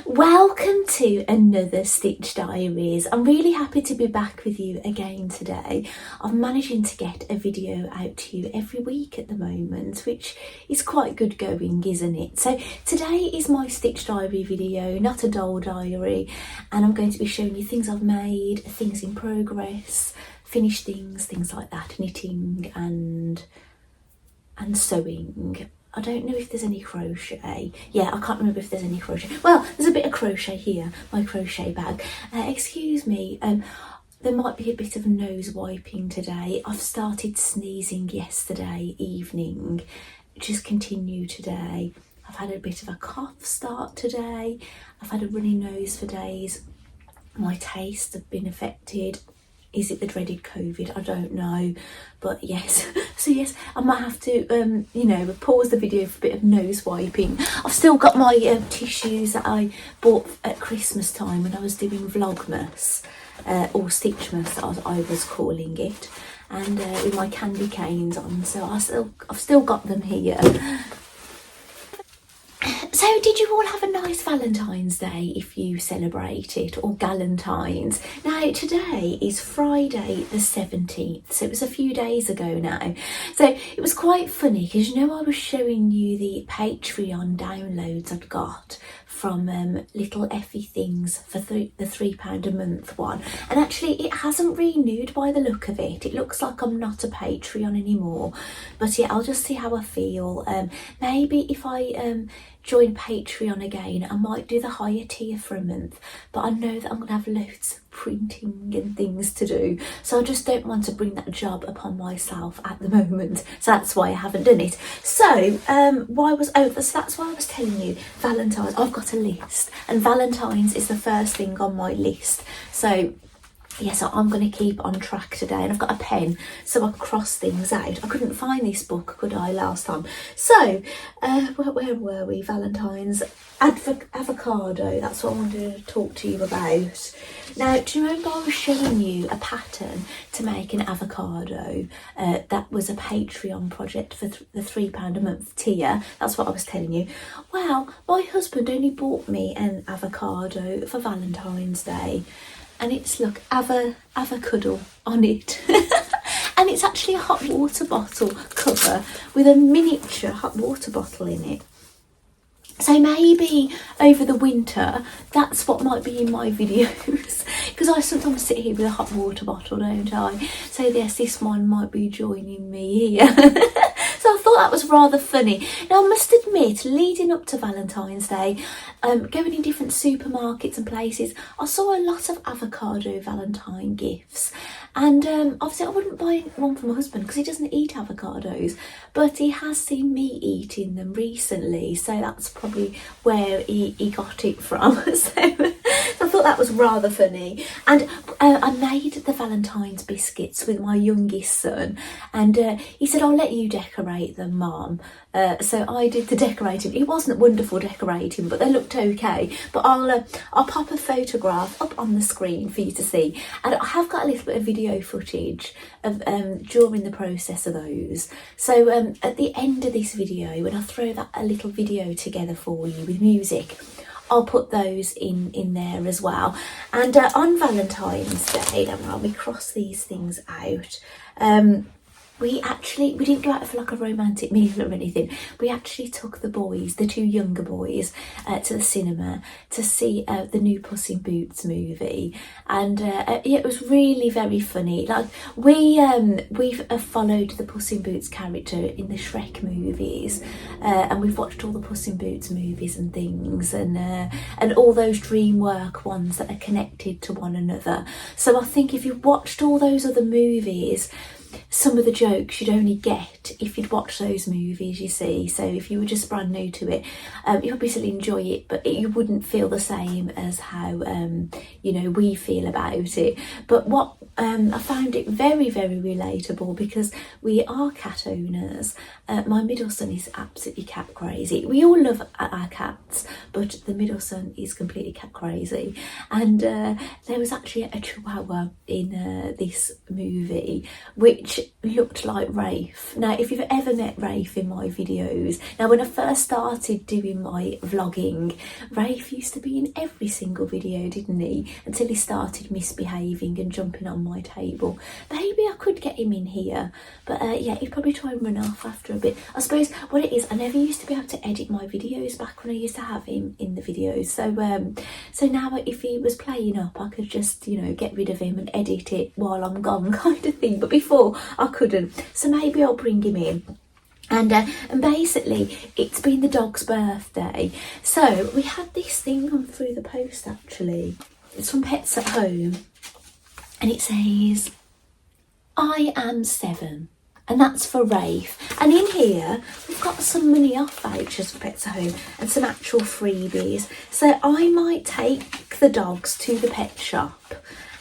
Welcome to another Stitch Diaries. I'm really happy to be back with you again today. I'm managing to get a video out to you every week at the moment, which is quite good going, isn't it? So today is my Stitch Diary video, not a doll diary, and I'm going to be showing you things I've made, things in progress, finished things like that, knitting and sewing. I don't know if there's any crochet. Yeah, I can't remember if there's any crochet. Well, there's a bit of crochet here, my crochet bag. Excuse me, there might be a bit of nose wiping today. I've started sneezing yesterday evening, just continue today. I've had a bit of a cough start today. I've had a runny nose for days. My tastes have been affected. Is it the dreaded COVID? I don't know, but yes. So yes, I might have to, pause the video for a bit of nose wiping. I've still got my tissues that I bought at Christmas time when I was doing Vlogmas, or Stitchmas as I was calling it, and with my candy canes on. So I've still got them here. So did you all have a nice Valentine's Day if you celebrate it, or Galentine's? Now today is Friday the 17th, so it was a few days ago now. So it was quite funny because I was showing you the Patreon downloads I'd got from Little Effie Things for the £3 a month one, and actually it hasn't renewed by the look of it. It looks like I'm not a Patreon anymore, but yeah, I'll just see how I feel. Maybe if I join Patreon again, I might do the higher tier for a month, but I know that I'm gonna have loads of printing and things to do, so I just don't want to bring that job upon myself at the moment, so that's why I haven't done it. So that's why I was telling you Valentine's. I've got a list, and Valentine's is the first thing on my list. So yes, I'm going to keep on track today, and I've got a pen so I can cross things out. I couldn't find this book, could I, last time? So, where were we? Valentine's. Avocado, that's what I wanted to talk to you about. Now, do you remember I was showing you a pattern to make an avocado? That was a Patreon project for the £3 a month tier. That's what I was telling you. Well, my husband only bought me an avocado for Valentine's Day, and it's, look, avocado on it. And it's actually a hot water bottle cover with a miniature hot water bottle in it. So maybe over the winter, that's what might be in my videos, because I sometimes sit here with a hot water bottle, don't I? So yes, this one might be joining me here. So I thought that was rather funny. Now I must admit, leading up to Valentine's Day, going in different supermarkets and places, I saw a lot of avocado Valentine gifts. And obviously I wouldn't buy one for my husband because he doesn't eat avocados, but he has seen me eating them recently, so that's probably where he got it from. So I thought that was rather funny. And I made the Valentine's biscuits with my youngest son, and he said, I'll let you decorate them, Mum. So I did the decorating. It wasn't wonderful decorating, but they looked okay. But I'll pop a photograph up on the screen for you to see, and I have got a little bit of video footage of during the process of those. So at the end of this video, when I throw a little video together for you with music, I'll put those in there as well. And on Valentine's Day, now we cross these things out. We didn't go out for like a romantic meal or anything. We actually took the two younger boys, to the cinema to see the new Puss in Boots movie, and it was really very funny. Like we've followed the Puss in Boots character in the Shrek movies, and we've watched all the Puss in Boots movies and things, and all those DreamWorks ones that are connected to one another. So I think if you've watched all those other movies, some of the jokes you'd only get if you'd watch those movies, you see. So if you were just brand new to it, you'd probably still enjoy it, but you wouldn't feel the same as how we feel about it. But what I found it very, very relatable, because we are cat owners. My middle son is absolutely cat crazy. We all love our cats, but the middle son is completely cat crazy. And there was actually a chihuahua in this movie, which which looked like Rafe. Now, if you've ever met Rafe in my videos, now when I first started doing my vlogging, Rafe used to be in every single video, didn't he? Until he started misbehaving and jumping on my table. Maybe I could get him in here, but yeah, he'd probably try and run off after a bit. I suppose what it is, I never used to be able to edit my videos back when I used to have him in the videos. So now if he was playing up, I could just, you know, get rid of him and edit it while I'm gone, kind of thing. But before I couldn't, so maybe I'll bring him in. And basically it's been the dog's birthday, so we had this thing come through the post. Actually, it's from Pets at Home, and it says, "I am 7." And that's for Rafe. And in here, we've got some money off vouchers for Pets at Home and some actual freebies. So I might take the dogs to the pet shop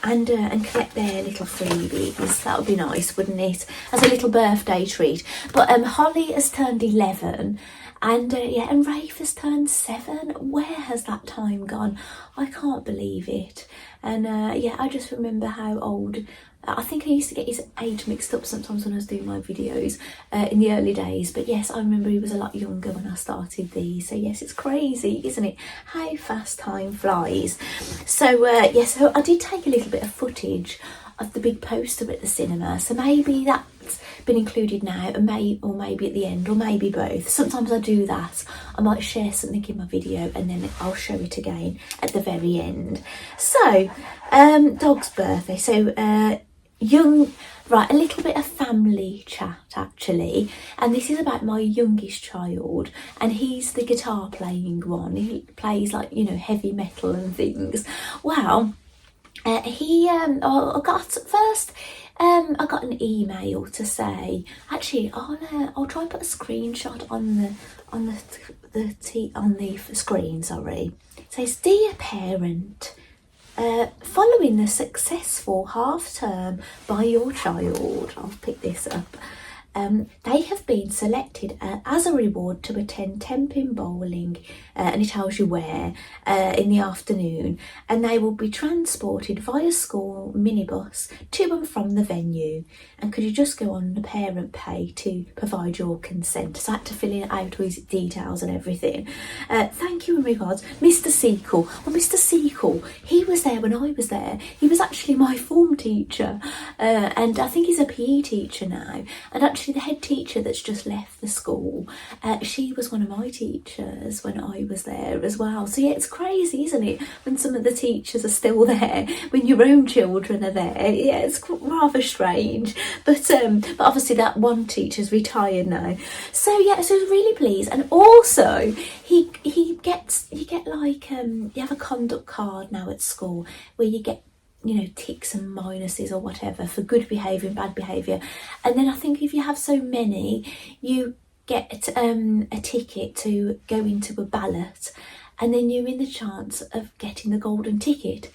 and collect their little freebies. That would be nice, wouldn't it? As a little birthday treat. But Holly has turned 11. And yeah, and Rafe has turned 7. Where has that time gone? I can't believe it. And yeah, I just remember how old. I think I used to get his age mixed up sometimes when I was doing my videos in the early days. But yes, I remember he was a lot younger when I started these. So yes, it's crazy, isn't it? How fast time flies. So yes, so I did take a little bit of footage of the big poster at the cinema. So maybe that's been included now, and maybe at the end, or maybe both. Sometimes I do that. I might share something in my video and then I'll show it again at the very end. So dog's birthday. So right, a little bit of family chat actually, and this is about my youngest child, and he's the guitar playing one. He plays, like, you know, heavy metal and things. Well, I got an email to say, actually I'll try and put a screenshot on the screen. Sorry, it says, "Dear parent, following the successful half term by your child," I'll pick this up, "they have been selected as a reward to attend 10-pin bowling," and it tells you where, in the afternoon, "and they will be transported via school minibus to and from the venue. And could you just go on the parent pay to provide your consent?" So I had to fill in out all his details and everything. "Thank you and regards, Mr. Sequel." Well, Mr. Sequel, he was there when I was there. He was actually my form teacher, and I think he's a PE teacher now. And actually the head teacher that's just left the school, she was one of my teachers when I was there as well. So yeah, it's crazy, isn't it, when some of the teachers are still there when your own children are there. Yeah, it's rather strange, but obviously that one teacher's retired now. So yeah, so I was really pleased. And also you get like you have a conduct card now at school where you get, you know, ticks and minuses or whatever for good behaviour and bad behaviour. And then I think if you have so many, you get a ticket to go into a ballot, and then you're in the chance of getting the golden ticket.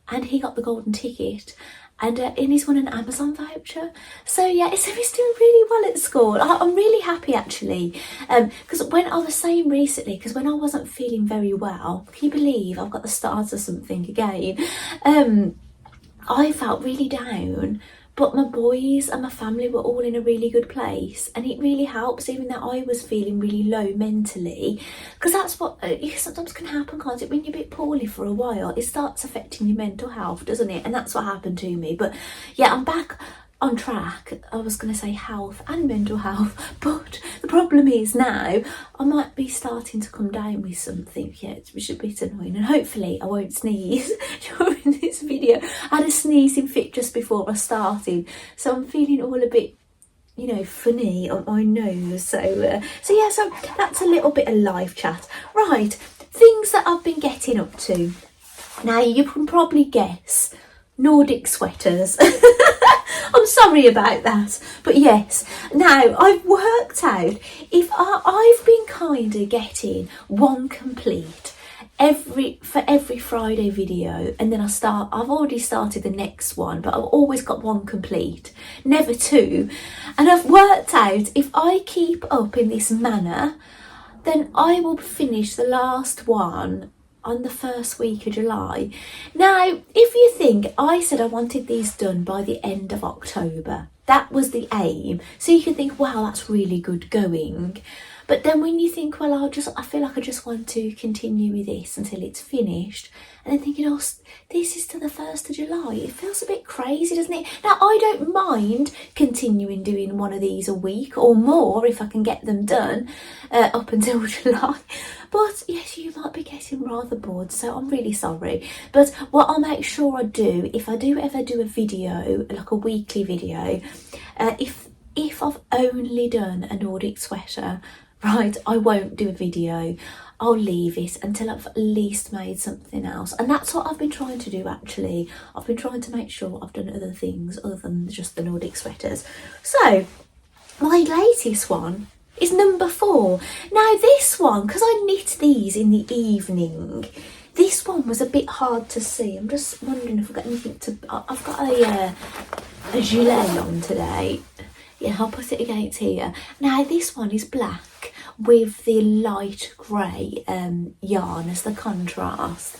And he got the golden ticket, and he's won an Amazon voucher. So yeah, so he's doing really well at school. I'm really happy actually, because when I was saying recently, because when I wasn't feeling very well, can you believe I've got the start of something again, I felt really down, but my boys and my family were all in a really good place, and it really helps, even though I was feeling really low mentally, because that's what sometimes can happen, can't it? When you're a bit poorly for a while, it starts affecting your mental health, doesn't it? And that's what happened to me. But yeah, I'm back on track. I was going to say health and mental health, but the problem is now I might be starting to come down with something, yeah, which is a bit annoying, and hopefully I won't sneeze during this video. I had a sneezing fit just before I started, so I'm feeling all a bit, you know, funny on my nose. So yeah, so that's a little bit of live chat. Right, things that I've been getting up to. Now you can probably guess, Nordic sweaters. I'm sorry about that, but yes. Now I've worked out, if I've been kind of getting one complete for every Friday video, and then I've already started the next one, but I've always got one complete, never two. And I've worked out, if I keep up in this manner, then I will finish the last one on the first week of July. Now, if you think, I said I wanted these done by the end of October. That was the aim. So you can think, wow, that's really good going. But then when you think, well, I feel like I just want to continue with this until it's finished. And then thinking, oh, this is to the 1st of July. It feels a bit crazy, doesn't it? Now, I don't mind continuing doing one of these a week or more if I can get them done up until July. But yes, you might be getting rather bored, so I'm really sorry. But what I'll make sure I do, if I do ever do a video, like a weekly video, if I've only done a Nordic sweater, right, I won't do a video. I'll leave it until I've at least made something else. And that's what I've been trying to do, actually. I've been trying to make sure I've done other things other than just the Nordic sweaters. So, my latest one is number 4. Now, this one, because I knit these in the evening, this one was a bit hard to see. I'm just wondering if I've got anything to... I've got a gilet on today. Yeah, I'll put it against here. Now, this one is black with the light grey yarn as the contrast.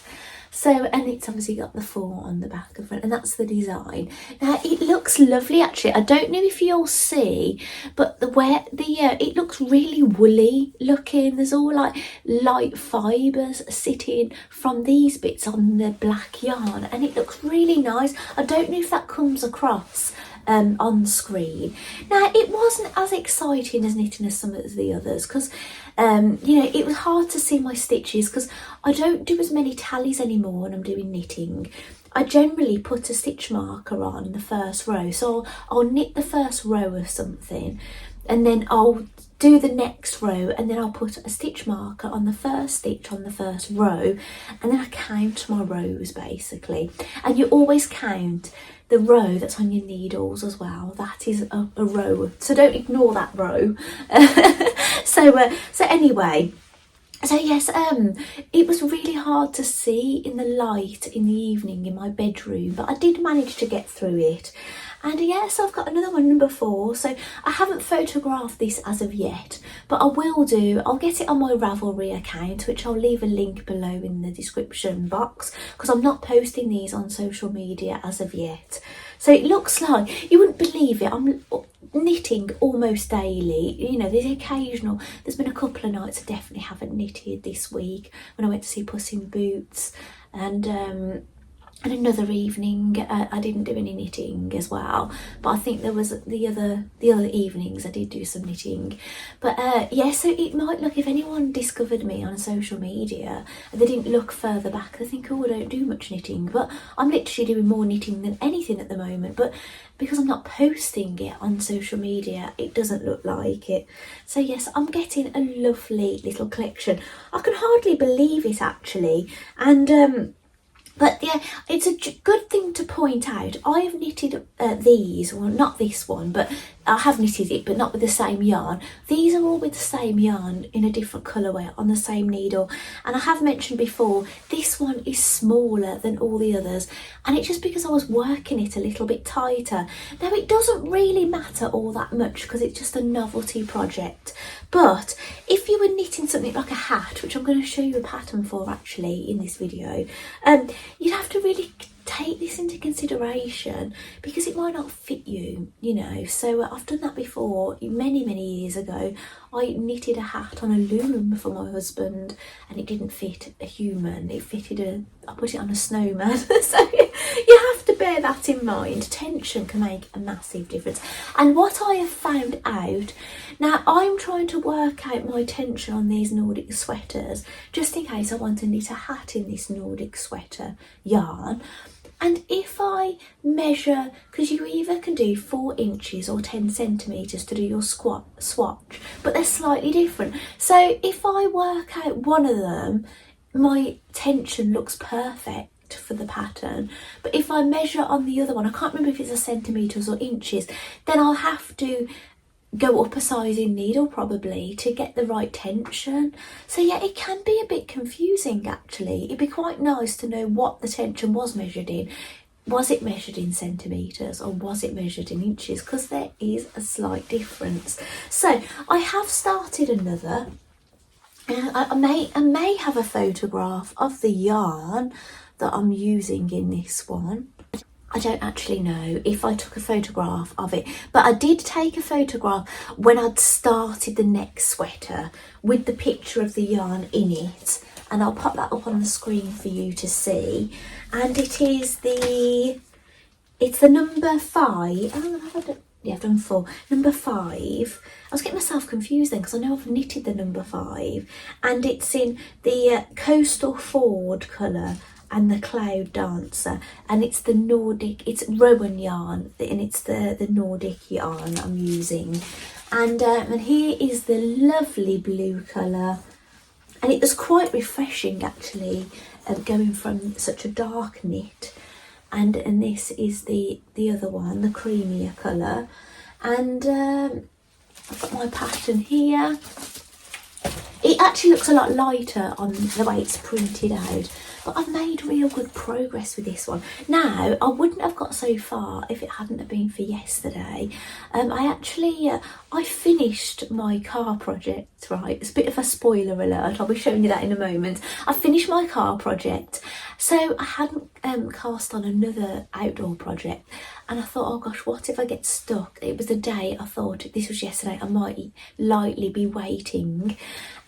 So, and it's obviously got the 4 on the back and front, and that's the design. Now, it looks lovely, actually. I don't know if you'll see, but it looks really woolly looking. There's all like light fibres sitting from these bits on the black yarn, and it looks really nice. I don't know if that comes across on screen. Now, it wasn't as exciting as knitting as some of the others because you know, it was hard to see my stitches because I don't do as many tallies anymore when I'm doing knitting. I generally put a stitch marker on the first row, so I'll knit the first row of something and then I'll do the next row, and then I'll put a stitch marker on the first stitch on the first row, and then I count my rows basically. And you always count the row that's on your needles as well. That is a row, so don't ignore that row. So anyway, so yes, it was really hard to see in the light in the evening in my bedroom, but I did manage to get through it. And yes, I've got another one, number 4. So I haven't photographed this as of yet, but I will do. I'll get it on my Ravelry account, which I'll leave a link below in the description box, because I'm not posting these on social media as of yet. So it looks like, you wouldn't believe it, I'm knitting almost daily. You know, there's been a couple of nights I definitely haven't knitted this week, when I went to see Puss in Boots, and another evening I didn't do any knitting as well, but I think there was the other evenings I did do some knitting. But yeah, so it might look, if anyone discovered me on social media and they didn't look further back, they think, oh, I don't do much knitting, but I'm literally doing more knitting than anything at the moment. But because I'm not posting it on social media, it doesn't look like it. So yes, I'm getting a lovely little collection. I can hardly believe it, actually. And but yeah, it's a good thing to point out. I have knitted these, well, not this one, but I have knitted it, but not with the same yarn. These are all with the same yarn in a different colourway on the same needle. And I have mentioned before, this one is smaller than all the others. And it's just because I was working it a little bit tighter. Now, it doesn't really matter all that much because it's just a novelty project. But if you were knitting something like a hat, which I'm going to show you a pattern for actually in this video, you'd have to really take this into consideration because it might not fit you, you know. So I've done that before many years ago. I knitted a hat on a loom for my husband and it didn't fit a human, it fitted I put it on a snowman. So you have to bear that in mind. Tension can make a massive difference. And what I have found out, now I'm trying to work out my tension on these Nordic sweaters just in case I want to knit a hat in this Nordic sweater yarn. And if I measure, because you either can do 4 inches or 10 centimetres to do your swatch, but they're slightly different. So if I work out one of them, my tension looks perfect for the pattern. But if I measure on the other one, I can't remember if it's centimetres or inches, then I'll have to go up a size in needle probably to get the right tension. So yeah, it can be a bit confusing actually. It'd be quite nice to know what the tension was measured in. Was it measured in centimetres or was it measured in inches? Because there is a slight difference. So I have started another I may have a photograph of the yarn that I'm using in this one. I don't actually know if I took a photograph of it, but I did take a photograph when I'd started the next sweater with the picture of the yarn in it, and I'll pop that up on the screen for you to see. And it's the number 5. I've done 4. Number 5. I was getting myself confused then because I know I've knitted the number 5, and it's in the Coastal Ford colour and the Cloud Dancer, and it's the Nordic, it's Rowan yarn, and it's the Nordic yarn I'm using. And here is the lovely blue colour, and it was quite refreshing actually, going from such a dark knit. And this is the other one, the creamier colour. And I've got my pattern here. It actually looks a lot lighter on the way it's printed out, but I've made real good progress with this one. Now, I wouldn't have got so far if it hadn't have been for yesterday. I finished my car project, right? It's a bit of a spoiler alert, I'll be showing you that in a moment. I finished my car project, so I hadn't cast on another outdoor project, and I thought, oh gosh, what if I get stuck? It was a day I thought, this was yesterday, I might lightly be waiting,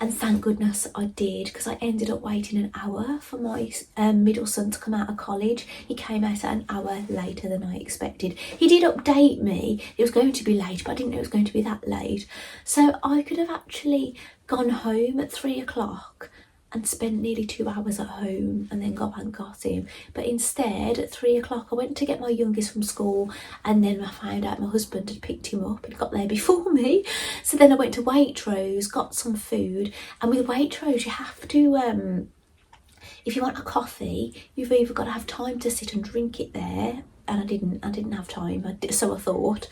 and thank goodness I did, because I ended up waiting an hour for my middle son to come out of college. He came out an hour later than I expected. He did update me, it was going to be late, but I didn't know it was going to be that late. So I could have actually gone home at 3 o'clock and spent nearly 2 hours at home and then got back and got him. But instead, at 3 o'clock, I went to get my youngest from school, and then I found out my husband had picked him up and got there before me. So then I went to Waitrose, got some food, and with Waitrose you have to, if you want a coffee, you've either got to have time to sit and drink it there, and I didn't have time, so I thought,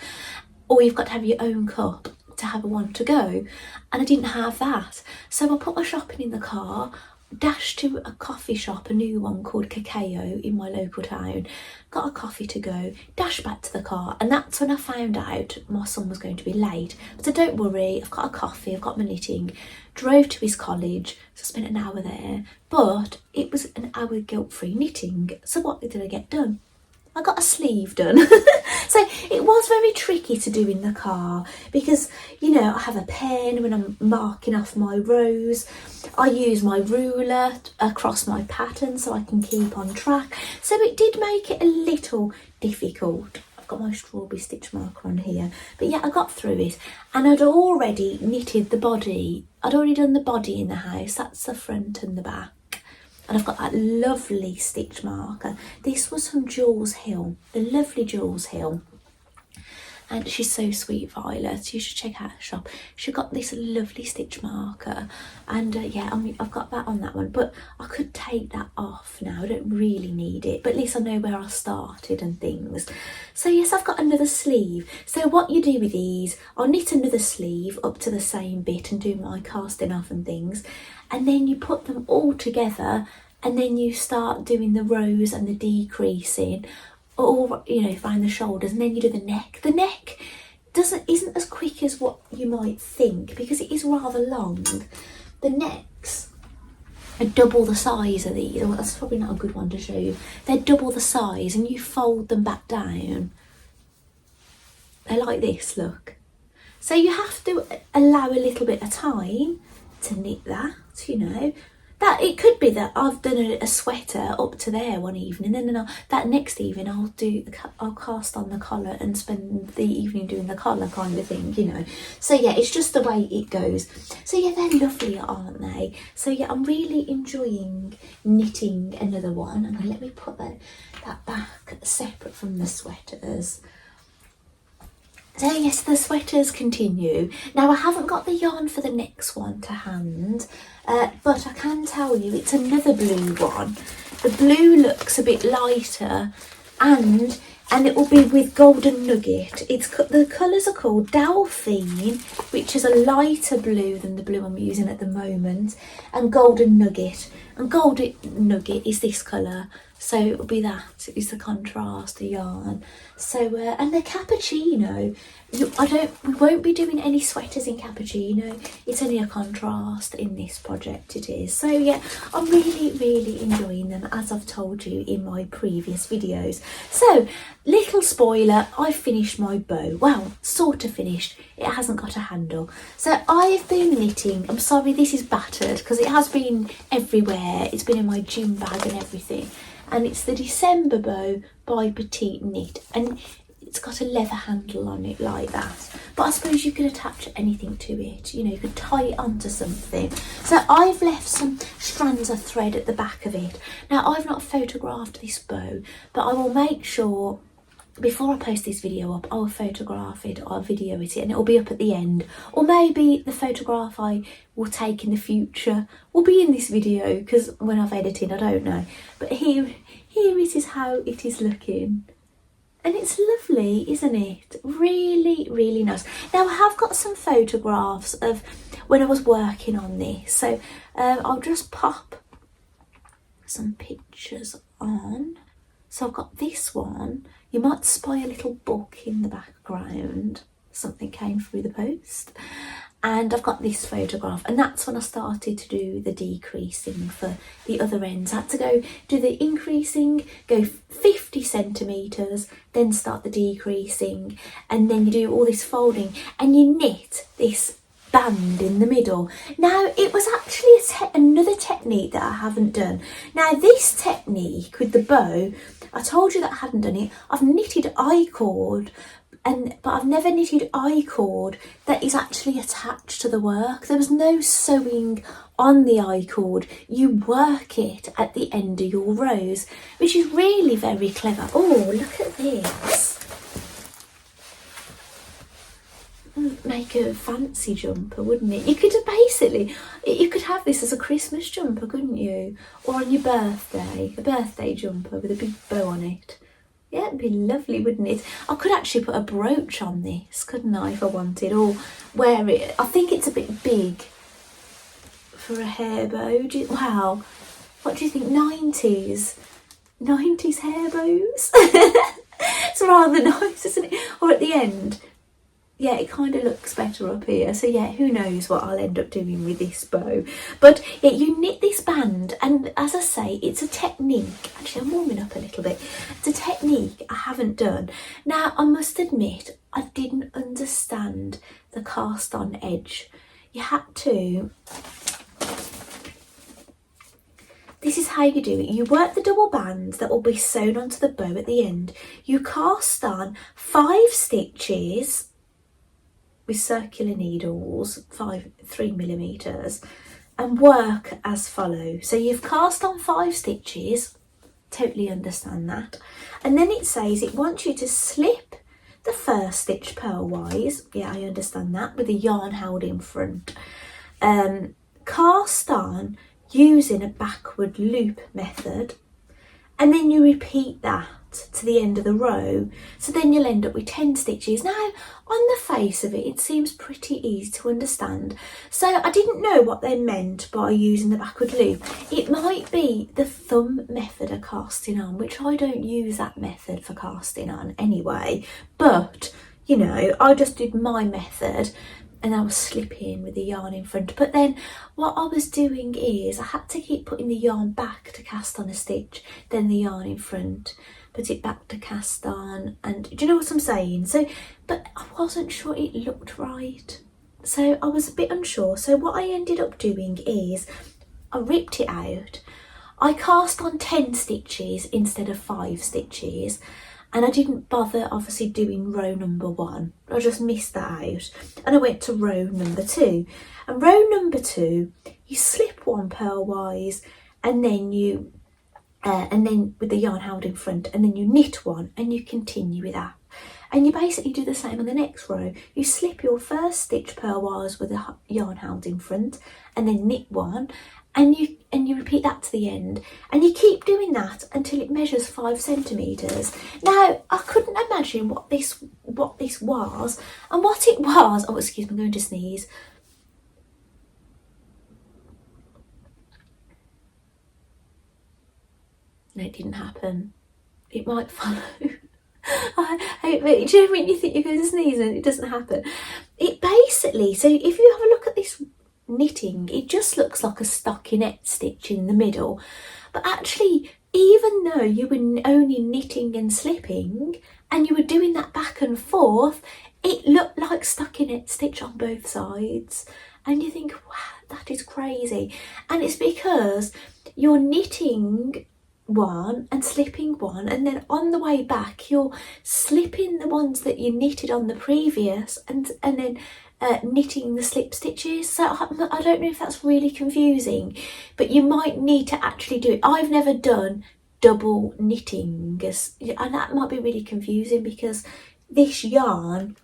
or you've got to have your own cup to have one to go, and I didn't have that. So I put my shopping in the car, dashed to a coffee shop, a new one called Cacao in my local town, got a coffee to go, dashed back to the car, and that's when I found out my son was going to be late. So don't worry, I've got a coffee, I've got my knitting, drove to his college, so I spent an hour there, but it was an hour guilt-free knitting. So what did I get done? I got a sleeve done. So it was very tricky to do in the car because, you know, I have a pen when I'm marking off my rows. I use my ruler across my pattern so I can keep on track. So it did make it a little difficult. I've got my strawberry stitch marker on here. But yeah, I got through it, and I'd already knitted the body. I'd already done the body in the house. That's the front and the back. And I've got that lovely stitch marker. This was from Jules Hill, the lovely Jules Hill. And she's so sweet, Violet. You should check out her shop. She got this lovely stitch marker. And yeah, I've got that on that one. But I could take that off now. I don't really need it. But at least I know where I started and things. So yes, I've got another sleeve. So what you do with these, I'll knit another sleeve up to the same bit and do my casting off and things. And then you put them all together, and then you start doing the rows and the decreasing, or, you know, find the shoulders, and then you do the neck. The neck isn't as quick as what you might think because it is rather long. The necks are double the size of these. Well, that's probably not a good one to show you. They're double the size, and you fold them back down. They're like this, look. So you have to allow a little bit of time to knit that, you know. That it could be that I've done a sweater up to there one evening, and then that next evening I'll cast on the collar and spend the evening doing the collar kind of thing, you know. So yeah, it's just the way it goes. So yeah, they're lovely, aren't they? So yeah, I'm really enjoying knitting another one. And let me put that back separate from the sweaters. So yes, the sweaters continue. Now I haven't got the yarn for the next one to hand, but I can tell you it's another blue one. The blue looks a bit lighter, and it will be with golden nugget. The colours are called Delphine, which is a lighter blue than the blue I'm using at the moment, and golden nugget. and gold nugget is this colour, so it'll be that is the contrast, the yarn. So and the cappuccino, we won't be doing any sweaters in cappuccino. It's only a contrast in this project, it is. So yeah, I'm really enjoying them, as I've told you in my previous videos. So little spoiler, I finished my bow. Well, sort of finished. It hasn't got a handle. So I've been knitting. I'm sorry this is battered because it has been everywhere. It's been in my gym bag and everything. And it's the December bow by Petite Knit, and it's got a leather handle on it like that. But I suppose you could attach anything to it, you know, you could tie it onto something. So I've left some strands of thread at the back of it. Now I've not photographed this bow, but I will make sure before I post this video up, I'll photograph it, I'll video it, and it'll be up at the end. Or maybe the photograph I will take in the future will be in this video, because when I've edited, I don't know. But here it is how it is looking. And it's lovely, isn't it? Really nice. Now I have got some photographs of when I was working on this. So I'll just pop some pictures on. So I've got this one. You might spy a little book in the background. Something came through the post. And I've got this photograph, and that's when I started to do the decreasing for the other ends. I had to go do the increasing, go 50 centimetres, then start the decreasing, and then you do all this folding, and you knit this band in the middle. Now it was actually another technique that I haven't done. Now this technique with the bow, I told you that I hadn't done it. I've knitted I-cord, but I've never knitted I-cord that is actually attached to the work. There was no sewing on the I-cord. You work it at the end of your rows, which is really very clever. Oh, look at this. Make a fancy jumper, wouldn't it? You could basically, you could have this as a Christmas jumper, couldn't you? Or on your birthday, a birthday jumper with a big bow on it. Yeah, it'd be lovely, wouldn't it? I could actually put a brooch on this, couldn't I, if I wanted, or wear it. I think it's a bit big for a hair bow. Wow, what do you think? 90s hair bows? It's rather nice, isn't it? Or at the end. Yeah, it kind of looks better up here. So yeah, who knows what I'll end up doing with this bow. But yeah, you knit this band, and as I say, it's a technique. Actually, I'm warming up a little bit. It's a technique I haven't done. Now, I must admit, I didn't understand the cast on edge. You had to... This is how you do it. You work the double bands that will be sewn onto the bow at the end. You cast on 5 stitches with circular needles, 3mm, and work as follows. So you've cast on 5 stitches, totally understand that. And then it says it wants you to slip the first stitch purlwise, yeah, I understand that, with the yarn held in front. Cast on using a backward loop method, and then you repeat that to the end of the row, so then you'll end up with 10 stitches. Now, on the face of it, it seems pretty easy to understand, so I didn't know what they meant by using the backward loop. It might be the thumb method of casting on, which I don't use that method for casting on anyway, but you know, I just did my method and I was slipping with the yarn in front. But then what I was doing is I had to keep putting the yarn back to cast on a stitch, then the yarn in front, put it back to cast on, and do you know what I'm saying? So, but I wasn't sure it looked right, so I was a bit unsure. So what I ended up doing is I ripped it out, I cast on 10 stitches instead of 5 stitches, and I didn't bother obviously doing row number 1. I just missed that out, and I went to row number 2. And row number 2, you slip 1 purlwise, and then you and then with the yarn held in front, and then you knit 1, and you continue with that. And you basically do the same on the next row. You slip your first stitch purlwise with the yarn held in front, and then knit 1, and you repeat that to the end, and you keep doing that until it measures 5 centimetres. Now, I couldn't imagine what this was, and what it was, oh excuse me, I'm going to sneeze. No, it didn't happen. It might follow. Do you know when you think you're going to sneeze and it doesn't happen? It basically, so if you have a look at this knitting, it just looks like a stockinette stitch in the middle. But actually, even though you were only knitting and slipping, and you were doing that back and forth, it looked like stockinette stitch on both sides. And you think, wow, that is crazy. And it's because you're knitting one and slipping one, and then on the way back you're slipping the ones that you knitted on the previous, and then knitting the slip stitches. So I don't know if that's really confusing, but you might need to actually do it. I've never done double knitting, and that might be really confusing because this yarn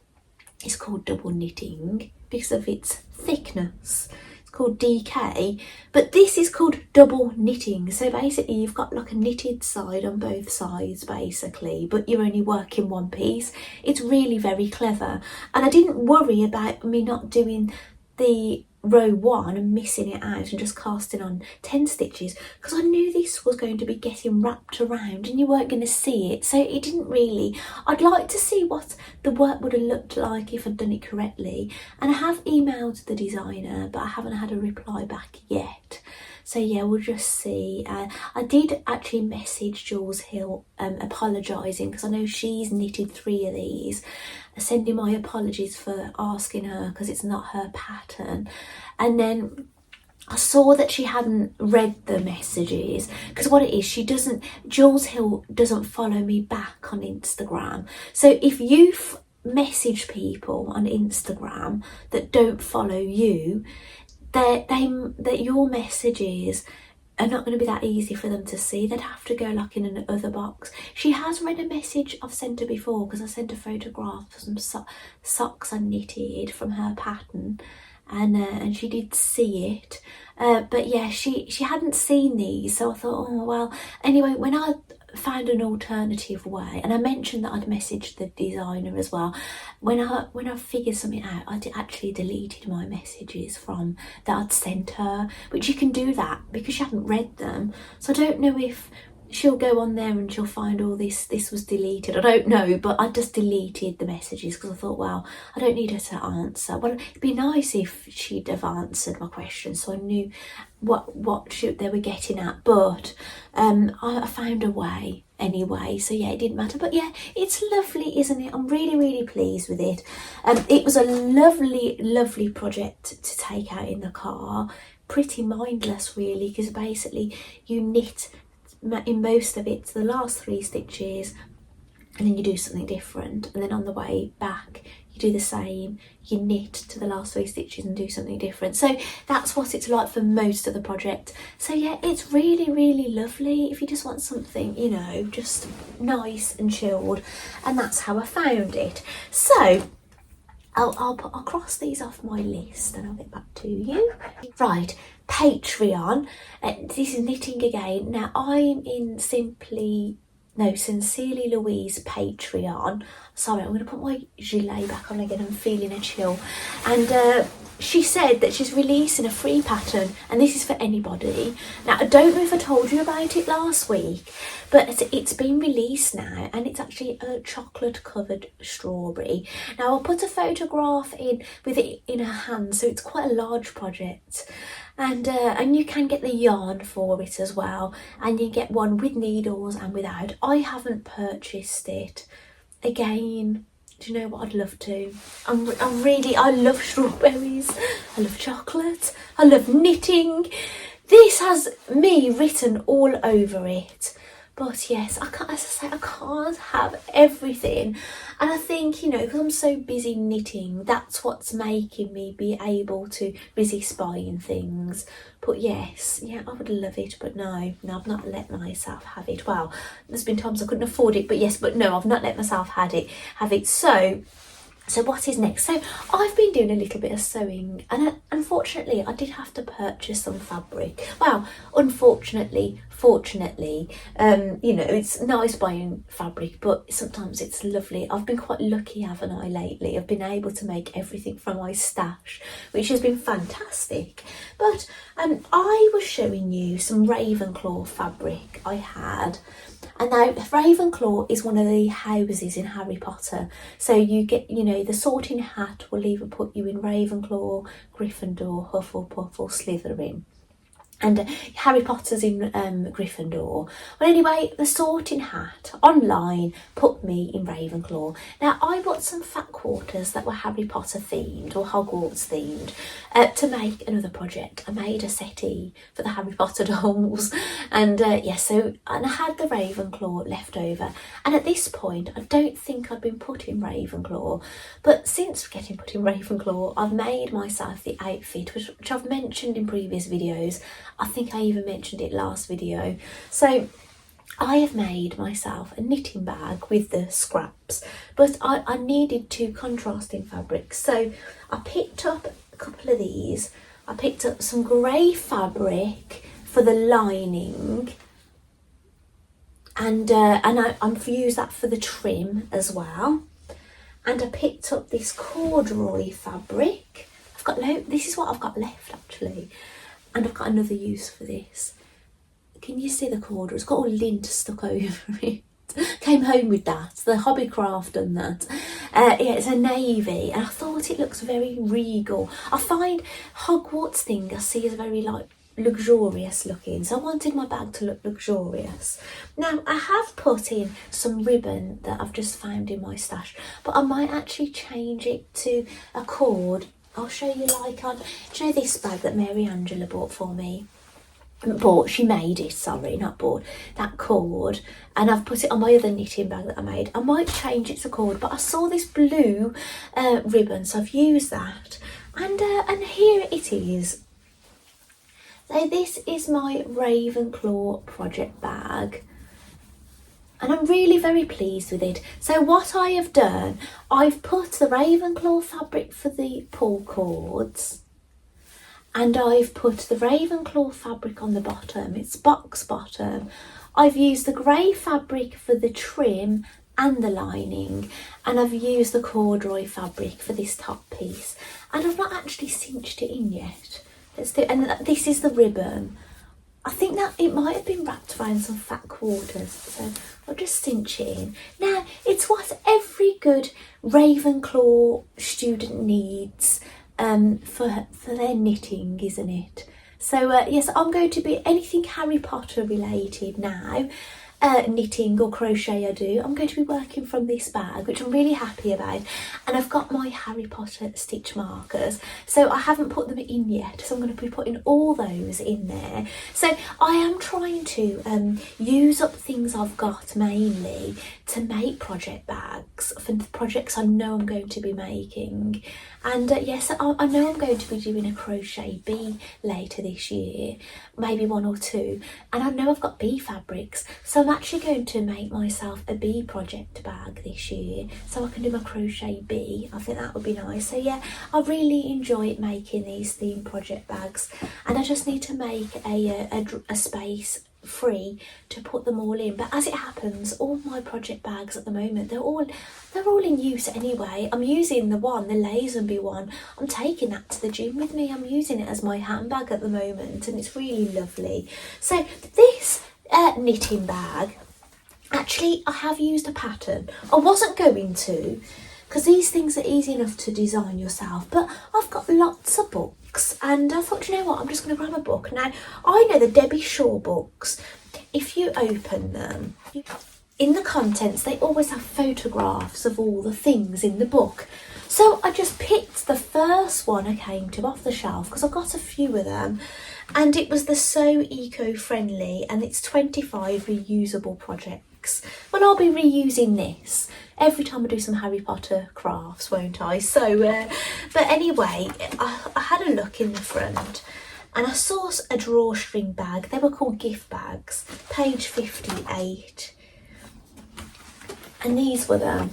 is called double knitting because of its thickness. It's called DK, but this is called double knitting. So basically you've got like a knitted side on both sides basically, but you're only working one piece. It's really very clever, and I didn't worry about me not doing the row 1 and missing it out and just casting on 10 stitches, because I knew this was going to be getting wrapped around and you weren't going to see it. So it didn't really, I'd like to see what the work would have looked like if I'd done it correctly, and I have emailed the designer but I haven't had a reply back yet. So yeah, we'll just see. I did actually message Jules Hill apologising, because I know she's knitted 3 of these, sending my apologies for asking her because it's not her pattern. And then I saw that she hadn't read the messages, because what it is, Jules Hill doesn't follow me back on Instagram. So if you message people on Instagram that don't follow you, that your messages are not going to be that easy for them to see. They'd have to go like in an other box. She has read a message I've sent her before, because I sent a photograph of some socks I knitted from her pattern, and she did see it. But yeah, she hadn't seen these, so I thought, oh well. Anyway, when I found an alternative way, and I mentioned that I'd messaged the designer as well, when I figured something out, I actually deleted my messages from that I'd sent her, which you can do that because she hadn't read them. So I don't know if she'll go on there and she'll find all this was deleted. I don't know, but I just deleted the messages because I thought, well, I don't need her to answer. Well, it'd be nice if she'd have answered my questions so I knew what they were getting at. But I found a way anyway, so yeah, it didn't matter. But yeah, it's lovely, isn't it? I'm really, really pleased with it. It was a lovely project to take out in the car. Pretty mindless really, because basically you knit in most of it to the last 3 stitches, and then you do something different, and then on the way back you do the same, you knit to the last 3 stitches and do something different. So that's what it's like for most of the project. So yeah, it's really, really lovely if you just want something, you know, just nice and chilled, and that's how I found it. So I'll cross these off my list and I'll get back to you. Right, Patreon. This is knitting again. Now I'm in Sincerely Louise Patreon. Sorry, I'm going to put my gilet back on again. I'm feeling a chill. And she said that she's releasing a free pattern, and this is for anybody. Now, I don't know if I told you about it last week, but it's been released now, and it's actually a chocolate covered strawberry. Now, I'll put a photograph in with it in her hand, so it's quite a large project. And you can get the yarn for it as well, and you get one with needles and without. I haven't purchased it. Again, do you know what? I'd love to. I love strawberries, I love chocolate, I love knitting. This has me written all over it. But yes, I can't have everything. And I think, you know, because I'm so busy knitting, that's what's making me be able to resist buying things. But yes, yeah, I would love it, but no, I've not let myself have it. Well, there's been times I couldn't afford it, but yes, but no, I've not let myself have it. So So what is next? So I've been doing a little bit of sewing, and unfortunately I did have to purchase some fabric. Well, unfortunately, fortunately, you know, it's nice buying fabric, but sometimes it's lovely. I've been quite lucky, haven't I, lately? I've been able to make everything from my stash, which has been fantastic. But I was showing you some Ravenclaw fabric I had. And now Ravenclaw is one of the houses in Harry Potter. So you get, you know, the Sorting Hat will either put you in Ravenclaw, Gryffindor, Hufflepuff or Slytherin. And Harry Potter's in Gryffindor. Well, anyway, the Sorting Hat online put me in Ravenclaw. Now, I bought some fat quarters that were Harry Potter themed or Hogwarts themed to make another project. I made a settee for the Harry Potter dolls, and and I had the Ravenclaw left over. And at this point, I don't think I'd been put in Ravenclaw, but since getting put in Ravenclaw, I've made myself the outfit, which I've mentioned in previous videos. I think I even mentioned it last video. So I have made myself a knitting bag with the scraps, but I needed two contrasting fabrics. So I picked up a couple of these. I picked up some grey fabric for the lining, and I've used that for the trim as well. And I picked up this corduroy fabric. This is what I've got left actually. And I've got another use for this. Can you see the corduroy? It's got all lint stuck over it. Came home with that. The Hobbycraft done that. Yeah, it's a navy, and I thought it looks very regal. I find Hogwarts thing I see is very like luxurious looking, so I wanted my bag to look luxurious. Now I have put in some ribbon that I've just found in my stash, but I might actually change it to a cord. I'll show you do you know this bag that Mary Angela bought for me? She made it, sorry, not bought. That cord, and I've put it on my other knitting bag that I made. I might change it to cord, but I saw this blue ribbon, so I've used that. And here it is. So this is my Ravenclaw project bag. And I'm really very pleased with it. So what I have done, I've put the Ravenclaw fabric for the pull cords, and I've put the Ravenclaw fabric on the bottom. It's box bottom. I've used the grey fabric for the trim and the lining, and I've used the corduroy fabric for this top piece. And I've not actually cinched it in yet. And this is the ribbon. I think that it might have been wrapped around some fat quarters, so I'll just cinch it in. Now, it's what every good Ravenclaw student needs for their knitting, isn't it? So yes, I'm going to be anything Harry Potter related now. Knitting or crochet I do, I'm going to be working from this bag, which I'm really happy about. And I've got my Harry Potter stitch markers, so I haven't put them in yet, so I'm going to be putting all those in there. So I am trying to use up things I've got mainly to make project bags for the projects I know I'm going to be making. And yes, I know I'm going to be doing a crochet bee later this year, maybe one or two, and I know I've got bee fabrics, so I'm actually going to make myself a bee project bag this year so I can do my crochet bee. I think that would be nice. So yeah, I really enjoy making these theme project bags, and I just need to make a space free to put them all in. But as it happens, all my project bags at the moment, they're all in use anyway. I'm using the Lazenby one. I'm taking that to the gym with me. I'm using it as my handbag at the moment, and it's really lovely. So this knitting bag, actually I have used a pattern. I wasn't going to, because these things are easy enough to design yourself, but I've got lots of books, and I thought, you know what, I'm just going to grab a book. Now, I know the Debbie Shaw books, if you open them, in the contents, they always have photographs of all the things in the book. So I just picked the first one I came to off the shelf, because I got a few of them, and it was the So Eco-Friendly, and it's 25 reusable projects. Well, I'll be reusing this every time I do some Harry Potter crafts, won't I? So, but anyway, I had a look in the front, and I saw a drawstring bag. They were called gift bags, page 58. And these were them.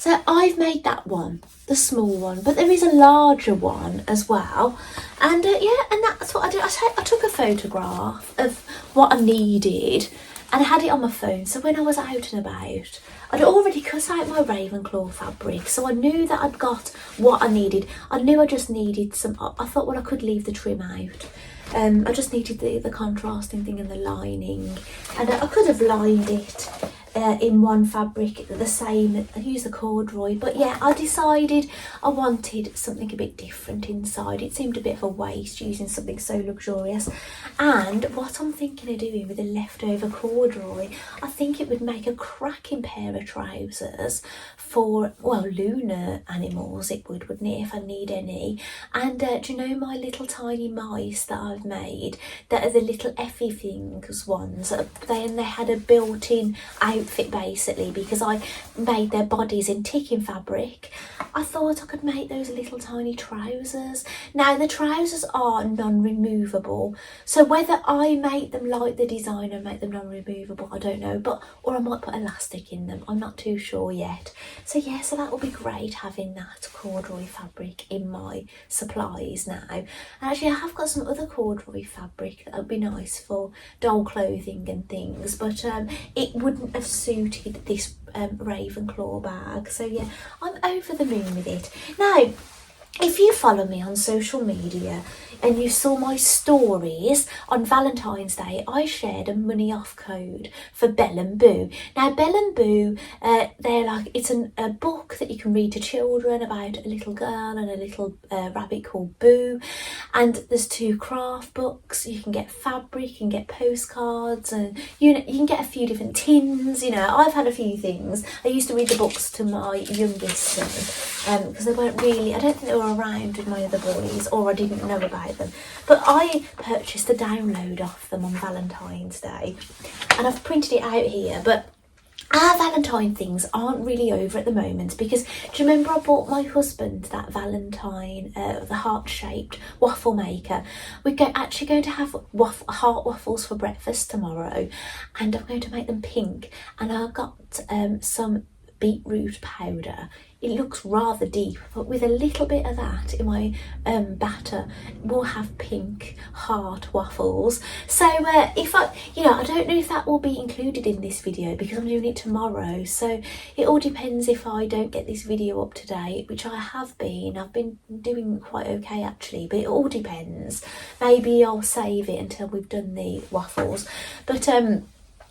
So I've made that one, the small one, but there is a larger one as well. And yeah, and that's what I did. I took a photograph of what I needed and I had it on my phone. So when I was out and about, I'd already cut out my Ravenclaw fabric. So I knew that I'd got what I needed. I knew I just needed some, I thought, well, I could leave the trim out. I just needed the contrasting thing and the lining. And I could have lined it in one fabric the same. I used the corduroy, but yeah, I decided I wanted something a bit different inside. It seemed a bit of a waste using something so luxurious. And what I'm thinking of doing with the leftover corduroy, I think it would make a cracking pair of trousers for, well, lunar animals. It would, wouldn't it, if I need any. And do you know my little tiny mice that I've made, that are the little Effie things ones? They had a built-in outfit basically, because I made their bodies in ticking fabric. I thought I could make those little tiny trousers. Now the trousers are non-removable, so whether I make them like the designer, make them non-removable, I don't know, but or I might put elastic in them, I'm not too sure yet. So yeah, so that will be great having that corduroy fabric in my supplies now. And actually I have got some other corduroy fabric that would be nice for doll clothing and things, but it wouldn't have suited this Ravenclaw bag. So yeah, I'm over the moon with it. Now, if you follow me on social media and you saw my stories on Valentine's Day, I shared a money off code for Belle and Boo. Now Belle and Boo, they're like, it's a book that you can read to children about a little girl and a little rabbit called Boo. And there's 2 craft books. You can get fabric, you can get postcards, and you can get a few different tins. You know, I've had a few things. I used to read the books to my youngest son because they weren't really, I don't think they were around with my other boys, or I didn't know about them. But I purchased a download off them on Valentine's Day, and I've printed it out here. But our Valentine things aren't really over at the moment, because do you remember I bought my husband that Valentine, the heart-shaped waffle maker? We're actually going to have heart waffles for breakfast tomorrow, and I'm going to make them pink. And I got some beetroot powder. It looks rather deep, but with a little bit of that in my batter, we'll have pink heart waffles. So if I don't know if that will be included in this video, because I'm doing it tomorrow. So it all depends if I don't get this video up to date, which I have been. I've been doing quite okay actually, but it all depends. Maybe I'll save it until we've done the waffles.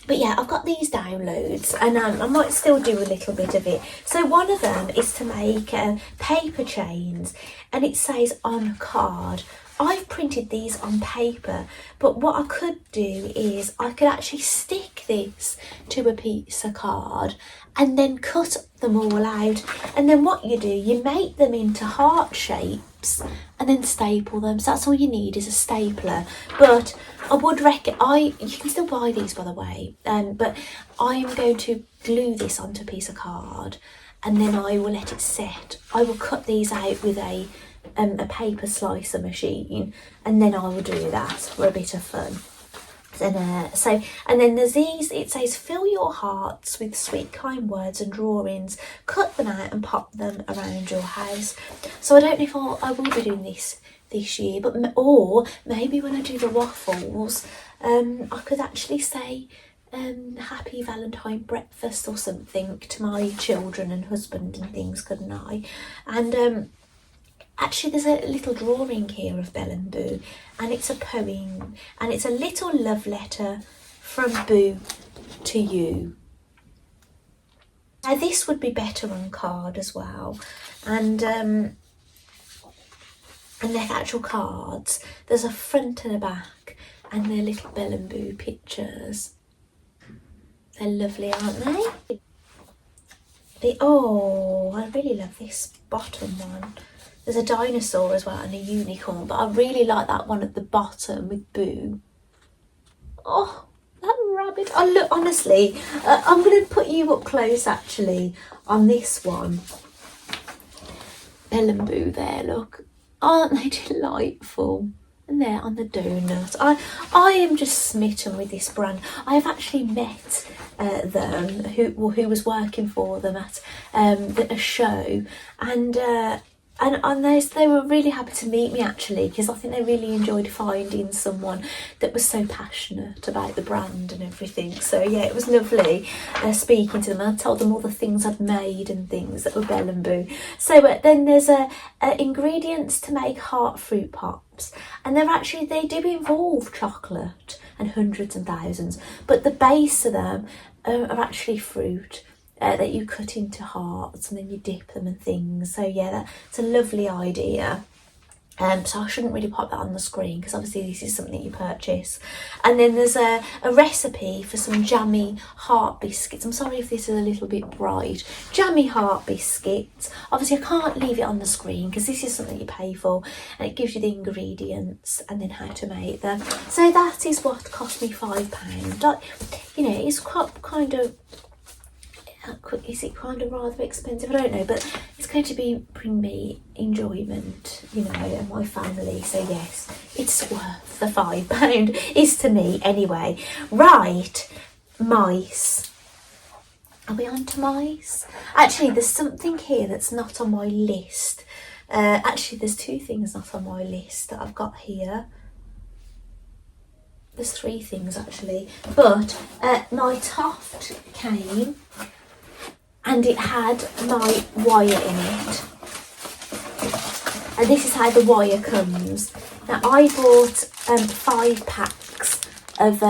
But yeah, I've got these downloads, and I might still do a little bit of it. So one of them is to make paper chains, and it says on card. I've printed these on paper, but what I could do is I could actually stick this to a piece of card and then cut them all out. And then what you do, you make them into heart shapes and then staple them. So that's all you need is a stapler. But I would recommend, you can still buy these by the way, but I'm going to glue this onto a piece of card, and then I will let it set. I will cut these out with a paper slicer machine, and then I will do that for a bit of fun. And then there's these, it says fill your hearts with sweet kind words and drawings, cut them out and pop them around your house. So I don't know if I will be doing this year, but or maybe when I do the waffles, I could actually say happy Valentine breakfast or something to my children and husband and things, couldn't I? And actually there's a little drawing here of Belle and Boo, and it's a poem, and it's a little love letter from Boo to you. Now this would be better on card as well, and they're actual cards. There's a front and a back, and they're little Belle and Boo pictures. They're lovely, aren't they? Oh, I really love this bottom one. There's a dinosaur as well and a unicorn, but I really like that one at the bottom with Boo. Oh, that rabbit. Oh, look, honestly, I'm going to put you up close actually on this one. Belle and Boo there, look. Aren't they delightful? and there on the donut. I am just smitten with this brand. I have actually met them, who was working for them at a show, and they were really happy to meet me, actually, because I think they really enjoyed finding someone that was so passionate about the brand and everything. So yeah, it was lovely speaking to them. I told them all the things I'd made and things that were Bell and Boo. So then there's ingredients to make heart fruit pops, and they do involve chocolate and hundreds and thousands, but the base of them are actually fruit that you cut into hearts, and then you dip them and things. So yeah, that's a lovely idea. So I shouldn't really pop that on the screen, because obviously this is something you purchase. And then there's a recipe for some jammy heart biscuits. I'm sorry if this is a little bit bright. Jammy heart biscuits. Obviously I can't leave it on the screen, because this is something you pay for, and it gives you the ingredients and then how to make them. So that is what cost me £5. You know, it's quite kind of... Is it kind of rather expensive? I don't know, but it's going to bring me enjoyment, you know, and my family. So yes, it's worth the £5, is to me anyway. Right, mice. Are we on to mice? Actually, there's something here that's not on my list. Actually, there's two things not on my list that I've got here. There's three things actually, but my Toft came, and it had my wire in it, and this is how the wire comes. Now I bought 5 packs of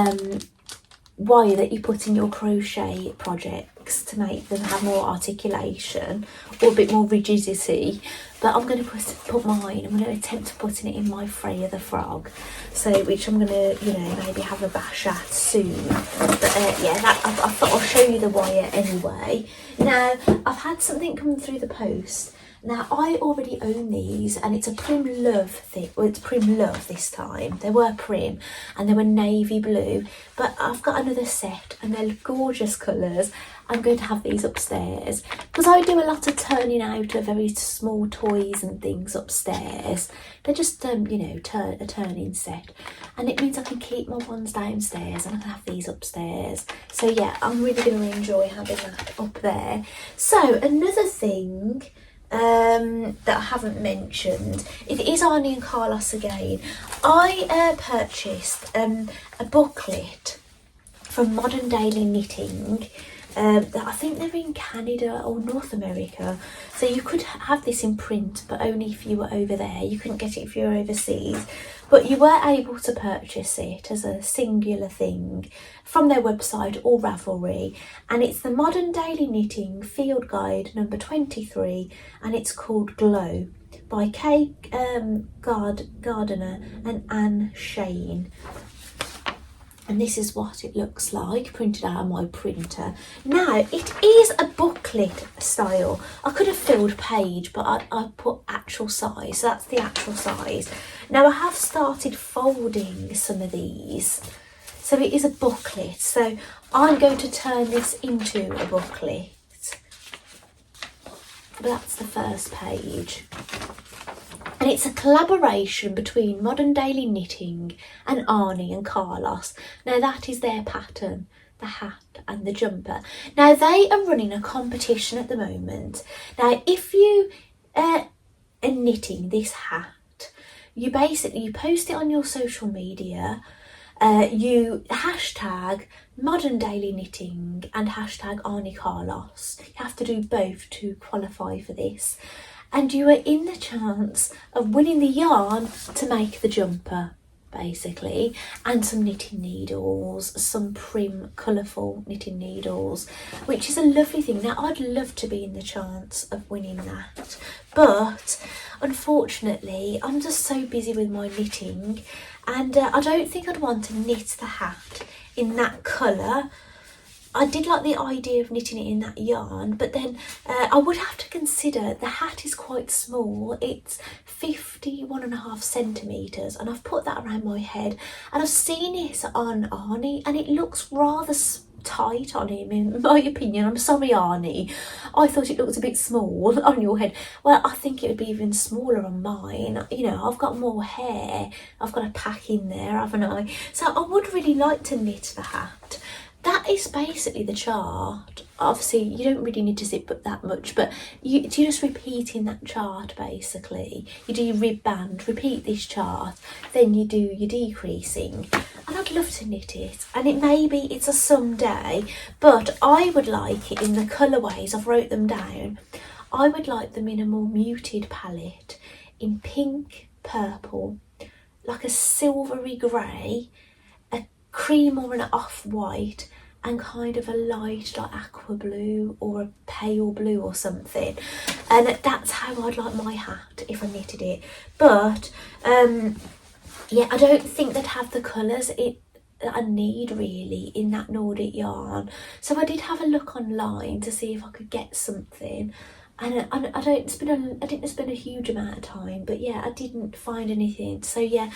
wire that you put in your crochet projects to make them have more articulation or a bit more rigidity, but I'm going to put mine, I'm going to attempt to put it in my Freya the Frog, so which I'm going to, you know, maybe have a bash at soon. But yeah, I thought I'll show you the wire anyway. Now I've had something come through the post. Now I already own these, and it's a Prim Love thing. Well, it's Prim Love this time. They were Prim and they were navy blue, but I've got another set and they're gorgeous colours. I'm going to have these upstairs because I do a lot of turning out of very small toys and things upstairs. They're just you know, a turning set, and it means I can keep my ones downstairs and I can have these upstairs. So yeah, I'm really going to enjoy having that up there. So another thing that I haven't mentioned, it is Arnie and Carlos again. I purchased a booklet from Modern Daily Knitting. I think they're in Canada or North America, so you could have this in print, but only if you were over there. You couldn't get it if you were overseas, but you were able to purchase it as a singular thing from their website or Ravelry, and it's the Modern Daily Knitting Field Guide number 23, and it's called Glow by Kay Gardiner and Anne Shane. And this is what it looks like, printed out on my printer. Now, it is a booklet style. I could have filled page, but I put actual size, so that's the actual size. Now, I have started folding some of these. So it is a booklet. So I'm going to turn this into a booklet. But that's the first page. And it's a collaboration between Modern Daily Knitting and Arnie and Carlos. Now that is their pattern, the hat and the jumper. Now they are running a competition at the moment. Now if you are knitting this hat, you post it on your social media, you hashtag Modern Daily Knitting and hashtag Arnie Carlos. You have to do both to qualify for this. And you are in the chance of winning the yarn to make the jumper, basically, and some knitting needles, some Prim colourful knitting needles, which is a lovely thing. Now, I'd love to be in the chance of winning that, but unfortunately, I'm just so busy with my knitting, and I don't think I'd want to knit the hat in that colour. I did like the idea of knitting it in that yarn, but then I would have to consider the hat is quite small. It's 51.5 centimetres, and I've put that around my head, and I've seen it on Arnie and it looks rather tight on him, in my opinion. I'm sorry, Arnie. I thought it looked a bit small on your head. Well, I think it would be even smaller on mine. You know, I've got more hair. I've got a pack in there, haven't I? So I would really like to knit the hat. That is basically the chart. Obviously, you don't really need to zip up that much, but you're just repeating that chart, basically. You do your rib band, repeat this chart, then you do your decreasing. And I'd love to knit it. And it's a someday, but I would like it in the colourways. I've wrote them down. I would like them in a more muted palette, in pink, purple, like a silvery grey, a cream or an off-white, and kind of a light like aqua blue or a pale blue or something. And that's how I'd like my hat if I knitted it. But yeah, I don't think they'd have the colours that I need really in that Nordic yarn. So I did have a look online to see if I could get something. And I didn't spend a huge amount of time, but yeah, I didn't find anything. So yeah,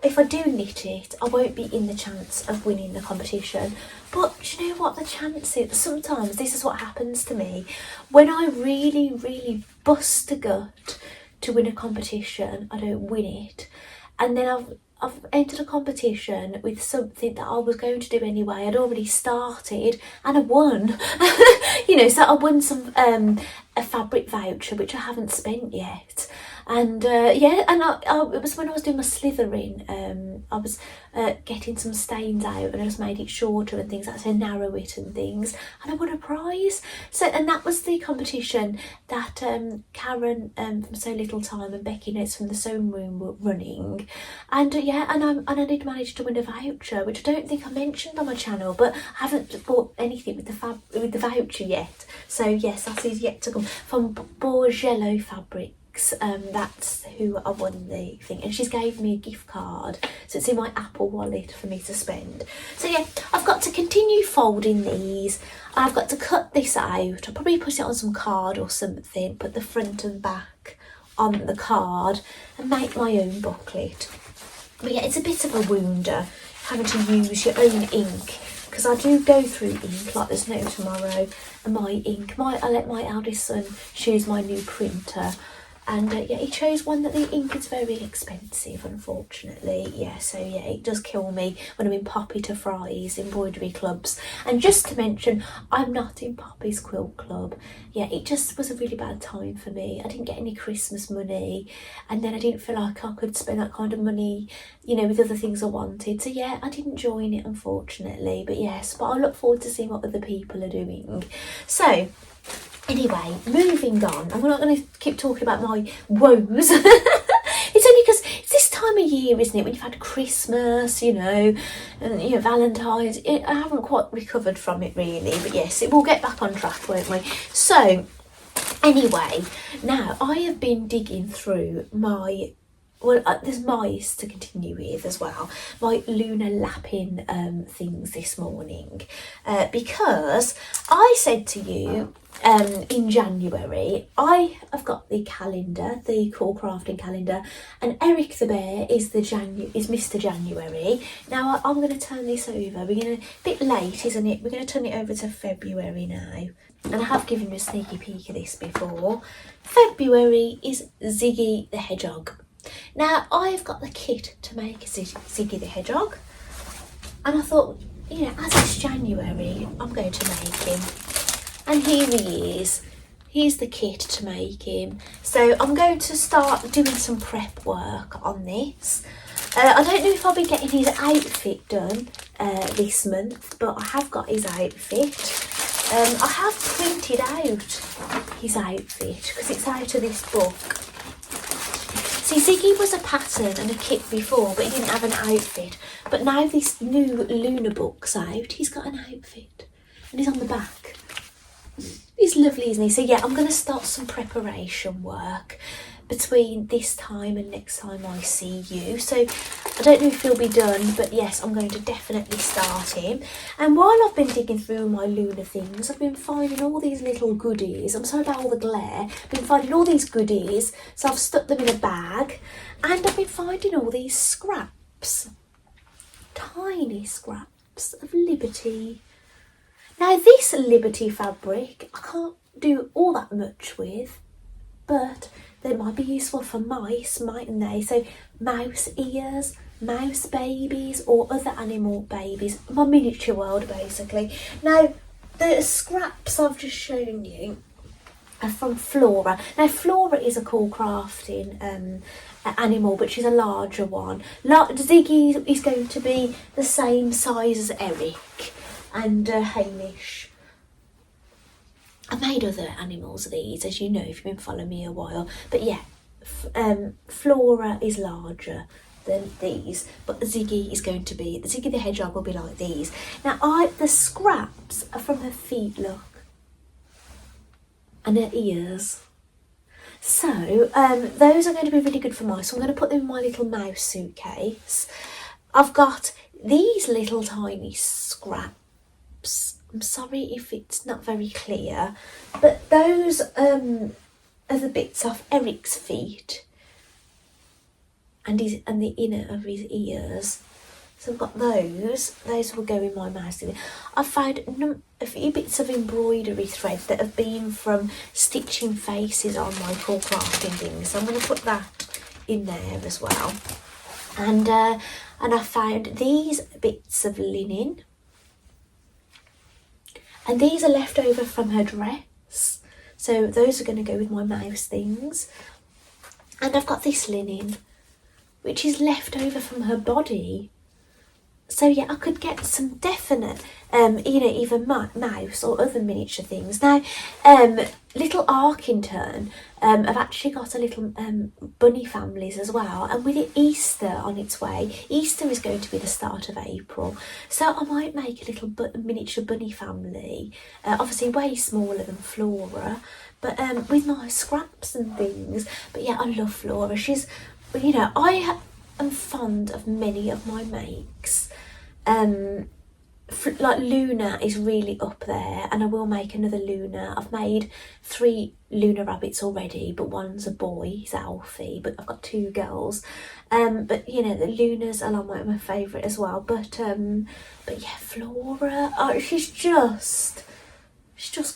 if I do knit it, I won't be in the chance of winning the competition. But you know what, the chances, sometimes this is what happens to me. When I really, really bust a gut to win a competition, I don't win it. And then I've entered a competition with something that I was going to do anyway. I'd already started and I won. You know, so I won some a fabric voucher which I haven't spent yet. And yeah, and it was when I was doing my slithering. I was getting some stains out and I just made it shorter and things, to narrow it and things, and I won a prize. So, and that was the competition that Karen from So Little Time and Becky Notes from the Sewing Room were running. And yeah, and I did manage to win a voucher, which I don't think I mentioned on my channel, but I haven't bought anything with the voucher yet. So yes, that is yet to come, from Borgello Fabric. That's who I won the thing, and she's gave me a gift card, so it's in my Apple wallet for me to spend. So yeah, I've got to continue folding these. I've got to cut this out. I'll probably put it on some card or something, put the front and back on the card and make my own booklet. But yeah, it's a bit of a wounder having to use your own ink, because I do go through ink like there's no tomorrow. And my ink, I let my eldest son choose my new printer. And yeah, he chose one that the ink is very expensive, unfortunately. Yeah, so yeah, it does kill me when I'm in Poppy to Fry's embroidery clubs. And just to mention, I'm not in Poppy's quilt club. Yeah, it just was a really bad time for me. I didn't get any Christmas money, and then I didn't feel like I could spend that kind of money, you know, with other things I wanted. So yeah, I didn't join it, unfortunately. But yes, but I look forward to seeing what other people are doing. So anyway, moving on. I'm not going to keep talking about my woes. It's only because it's this time of year, isn't it, when you've had Christmas, you know, and you know, Valentine's. I haven't quite recovered from it really, but yes, it will get back on track, won't we? So anyway, now I have been digging through my, well, there's mice to continue with as well, my lunar lapping things this morning, because I said to you in January, I have got the calendar, the Cool Crafting calendar, and Eric the Bear is Mr. January. Now I'm going to turn this over. We're going to, a bit late, isn't it? We're going to turn it over to February now. And I have given you a sneaky peek of this before. February is Ziggy the Hedgehog. Now, I've got the kit to make a Ziggy the Hedgehog, and I thought, you know, as it's January, I'm going to make him. And here he is. Here's the kit to make him. So I'm going to start doing some prep work on this. I don't know if I'll be getting his outfit done this month, but I have got his outfit. I have printed out his outfit because it's out of this book. See, Ziggy was a pattern and a kit before, but he didn't have an outfit. But now this new Lunar book's out, he's got an outfit. And he's on the back. He's lovely, isn't he? So yeah, I'm going to start some preparation work between this time and next time I see you. So I don't know if he'll be done, but yes, I'm going to definitely start him. And while I've been digging through my lunar things, I've been finding all these little goodies. I'm sorry about all the glare. I've been finding all these goodies, so I've stuck them in a bag, and I've been finding all these scraps, tiny scraps of liberty. Now this Liberty fabric, I can't do all that much with, but they might be useful for mice, mightn't they? So mouse ears, mouse babies, or other animal babies. My miniature world, basically. Now, the scraps I've just shown you are from Flora. Now, Flora is a cool crafting animal, but she's a larger one. Ziggy is going to be the same size as Eric and Hamish. I've made other animals of these, as you know, if you've been following me a while. But yeah, Flora is larger than these, but Ziggy is going to be, Ziggy the Hedgehog will be like these. Now, the scraps are from her feet, look, and her ears. So, those are going to be really good for mice. So I'm going to put them in my little mouse suitcase. I've got these little tiny scraps. I'm sorry if it's not very clear, but those are the bits off Eric's feet and the inner of his ears. So I've got those. Those will go in my mouse. I've found a few bits of embroidery thread that have been from stitching faces on my cool crafting things. So I'm going to put that in there as well. And I found these bits of linen. And these are left over from her dress. So those are going to go with my mouse things. And I've got this linen, which is left over from her body. So yeah, I could get some definite, either mouse or other miniature things. Now, little Arkington have actually got a little bunny families as well. And with Easter on its way, Easter is going to be the start of April. So I might make a little miniature bunny family, obviously way smaller than Flora, but with my scraps and things. But yeah, I love Flora. She's, I am fond of many of my makes. Like Luna is really up there, and I will make another Luna. I've made 3 Luna rabbits already, but one's a boy, he's Alfie, but I've got 2 girls. But the Lunas are like my favourite as well. But yeah, Flora, she's just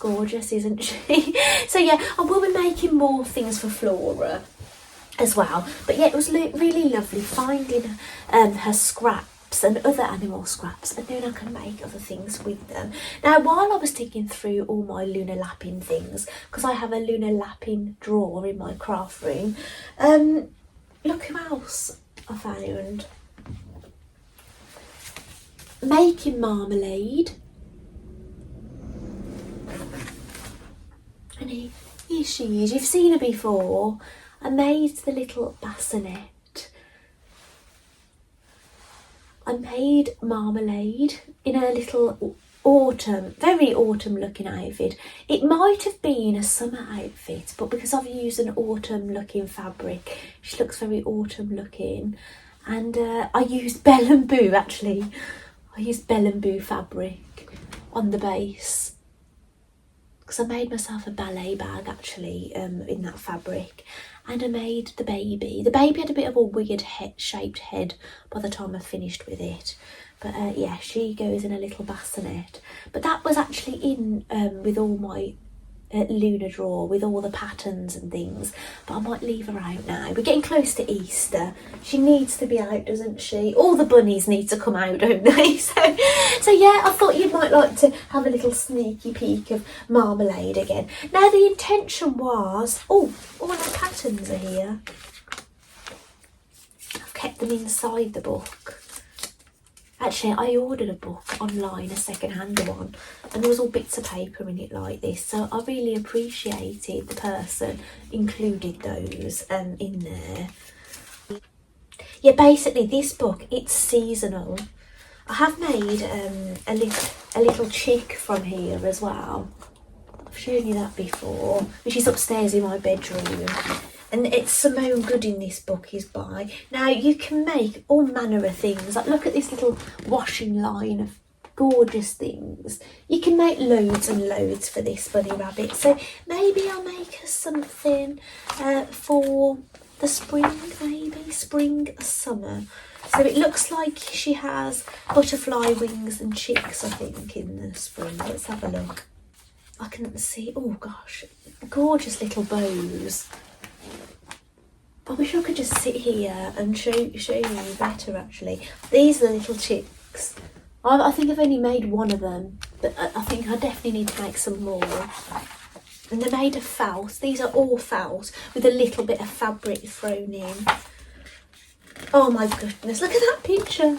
gorgeous, isn't she? So yeah, I will be making more things for Flora as well. But yeah, it was really lovely finding her scraps and other animal scraps, and then I can make other things with them. Now, while I was digging through all my lunar lapping things, because I have a lunar lapping drawer in my craft room, look who else I found. Making marmalade. And here she is. You've seen her before. I made the little bassinet. I made marmalade in a little very autumn looking outfit. It might have been a summer outfit, but because I've used an autumn looking fabric, she looks very autumn looking. And I used Bell and Boo, actually. I used Bell and Boo fabric on the base, because I made myself a ballet bag actually in that fabric. And I made the baby. The baby had a bit of a weird shaped head by the time I finished with it. But yeah, she goes in a little bassinet. But that was actually in with all my Luna drawer, with all the patterns and things. But I might leave her out now. We're getting close to Easter. She needs to be out, doesn't she? All the bunnies need to come out, don't they? So yeah, I thought you might like to have a little sneaky peek of marmalade again. Now the intention was, all the patterns are here. I've kept them inside the book. Actually, I ordered a book online, a second-hand one, and there was all bits of paper in it like this. So I really appreciated the person included those in there. Yeah, basically this book, it's seasonal. I have made a little chick from here as well. I've shown you that before, which is upstairs in my bedroom. And it's Simone Gooding this book is by. Now you can make all manner of things. Like look at this little washing line of gorgeous things. You can make loads and loads for this bunny rabbit. So maybe I'll make us something for the spring, maybe spring or summer. So it looks like she has butterfly wings and chicks, I think, in the spring. Let's have a look. I can see, oh gosh, gorgeous little bows. I wish I could just sit here and show you better, actually. These are the little chicks. I think I've only made one of them, but I think I definitely need to make some more. And they're made of felt. These are all felt with a little bit of fabric thrown in. Oh my goodness, look at that picture.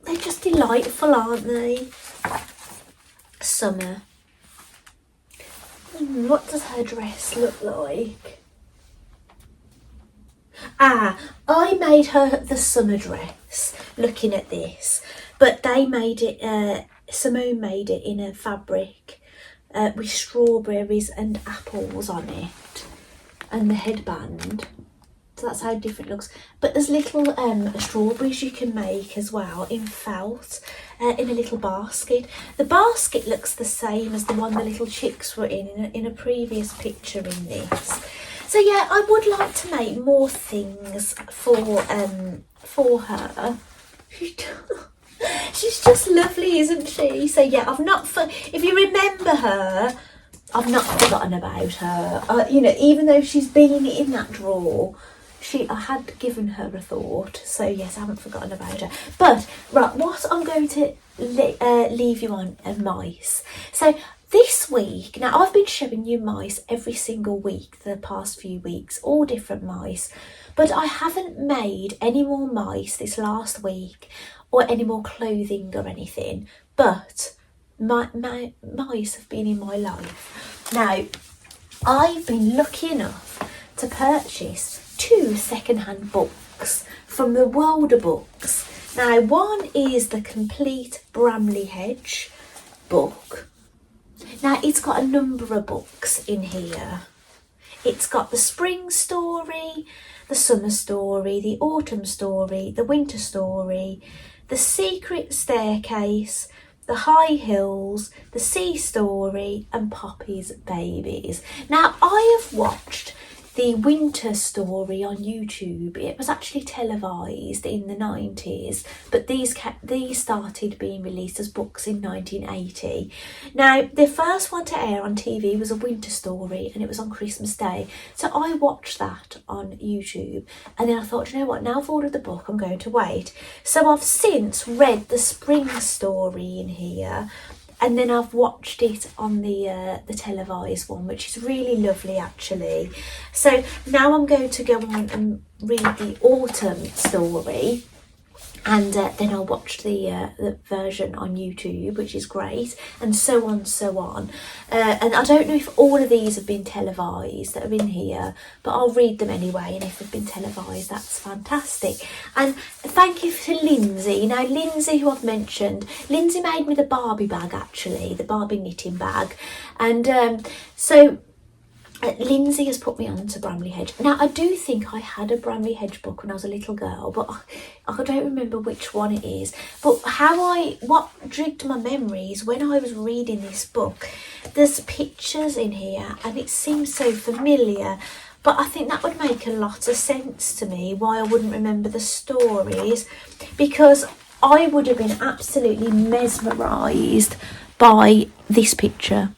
They're just delightful, aren't they? Summer. What does her dress look like? Ah, I made her the summer dress, looking at this. But they made it, Simone made it in a fabric with strawberries and apples on it. And the headband. So that's how different it looks. But there's little strawberries you can make as well in felt, in a little basket. The basket looks the same as the one the little chicks were in a previous picture in this. So yeah, I would like to make more things for her. She's just lovely, isn't she? So yeah, if you remember her, I've not forgotten about her. You know, even though she's been in that drawer, I had given her a thought. So yes, I haven't forgotten about her. But right, what I'm going to leave you on are mice. So this week, now I've been showing you mice every single week the past few weeks, all different mice, but I haven't made any more mice this last week or any more clothing or anything, but my mice have been in my life. Now, I've been lucky enough to purchase 2 second-hand books from the World of Books. Now, one is the complete Bramley Hedge book. Now, it's got a number of books in here. It's got the spring story, the summer story, the autumn story, the winter story, the secret staircase, the high hills, the sea story, and Poppy's babies. Now, I have watched the winter story on YouTube. It was actually televised in the 90s, but these started being released as books in 1980. Now, the first one to air on TV was A Winter Story, and it was on Christmas Day. So I watched that on YouTube, and then I thought, you know what, now I've ordered the book, I'm going to wait. So I've since read the spring story in here, and then I've watched it on the televised one, which is really lovely, actually. So now I'm going to go on and read the autumn story, and then I'll watch the version on YouTube, which is great, and so on, so on. And I don't know if all of these have been televised that are in here, but I'll read them anyway, and if they've been televised, that's fantastic. And thank you to Lindsay. Now, Lindsay, who I've mentioned, Lindsay made me the Barbie bag, actually, the Barbie knitting bag. And so Lindsay has put me on to Bramley Hedge. Now, I do think I had a Bramley Hedge book when I was a little girl, but I don't remember which one it is. But what trigged my memories when I was reading this book, there's pictures in here and it seems so familiar, but I think that would make a lot of sense to me why I wouldn't remember the stories, because I would have been absolutely mesmerised by this picture.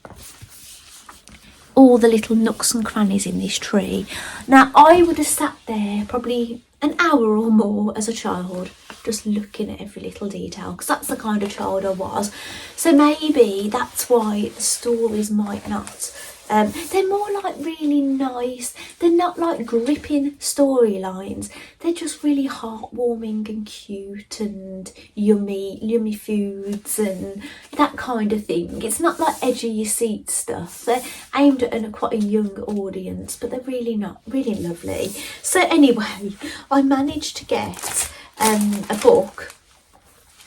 All the little nooks and crannies in this tree. Now, I would have sat there probably an hour or more as a child, just looking at every little detail, because that's the kind of child I was. So maybe that's why the stories might not. They're more like really nice. They're not like gripping storylines. They're just really heartwarming and cute and yummy foods and that kind of thing. It's not like edge of your seat stuff. They're aimed at quite a young audience, but they're really lovely. So anyway, I managed to get a book,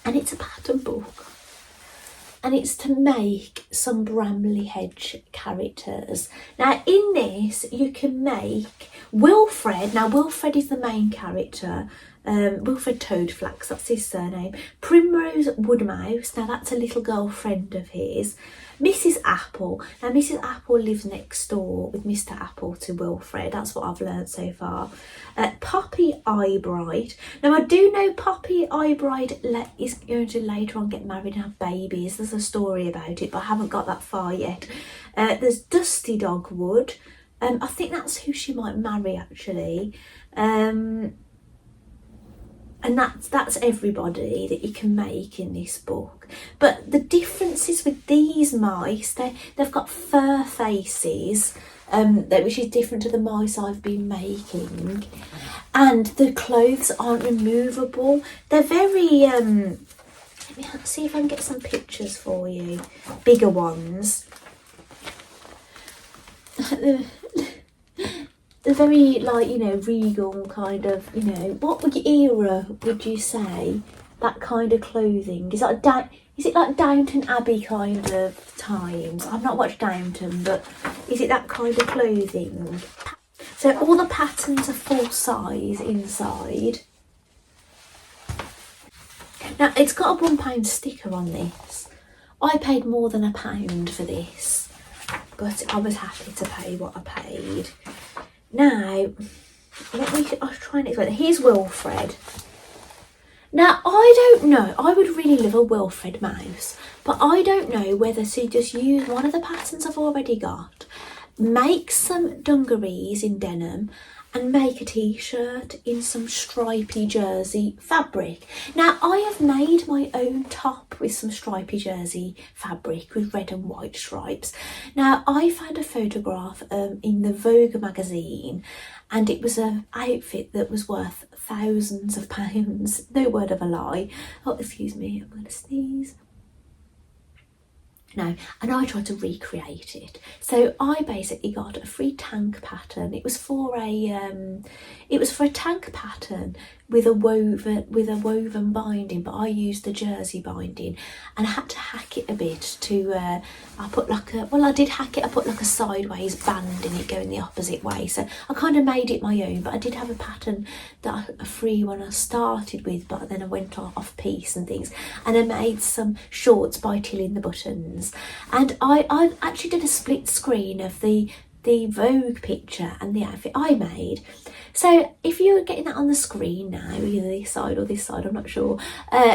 and it's a pattern book. And it's to make some Bramley Hedge characters. Now, in this, you can make Wilfred. Now, Wilfred is the main character. Wilfred Toadflax, that's his surname. Primrose Woodmouse, now that's a little girlfriend of his. Mrs. Apple, now Mrs. Apple lives next door with Mr. Apple to Wilfred, that's what I've learned so far. Poppy Eyebright, now I do know Poppy Eyebright is going to later on get married and have babies, there's a story about it, but I haven't got that far yet. There's Dusty Dogwood, I think that's who she might marry actually. And that's everybody that you can make in this book. But the differences with these mice, they've got fur faces, which is different to the mice I've been making. And the clothes aren't removable. They're very, let me see if I can get some pictures for you. Bigger ones. They're very, like, you know, regal kind of, you know, what era would you say that kind of clothing? Is it like Downton Abbey kind of times? I've not watched Downton, but is it that kind of clothing? So all the patterns are full size inside. Now, it's got a £1 sticker on this. I paid more than £1 for this, but I was happy to pay what I paid. Now, I'll try and explain. Here's Wilfred. Now, I don't know, I would really love a Wilfred mouse, but I don't know whether to just use one of the patterns I've already got, make some dungarees in denim, and make a t-shirt in some stripy jersey fabric. Now, I have made my own top with some stripy jersey fabric with red and white stripes. Now, I found a photograph in the Vogue magazine, and it was an outfit that was worth thousands of pounds. No word of a lie. Oh, excuse me, I'm going to sneeze. No, and I tried to recreate it. So I basically got a free tank pattern. It was for a tank pattern with a woven binding, but I used the jersey binding, and I had to hack it a bit to I did hack it. I put like a sideways band in it going the opposite way, so I kind of made it my own. But I did have a pattern a free one I started with, but then I went off piece and things, and I made some shorts by tilling the buttons. And I actually did a split screen of the Vogue picture and the outfit I made. So if you're getting that on the screen now, either this side or this side, I'm not sure,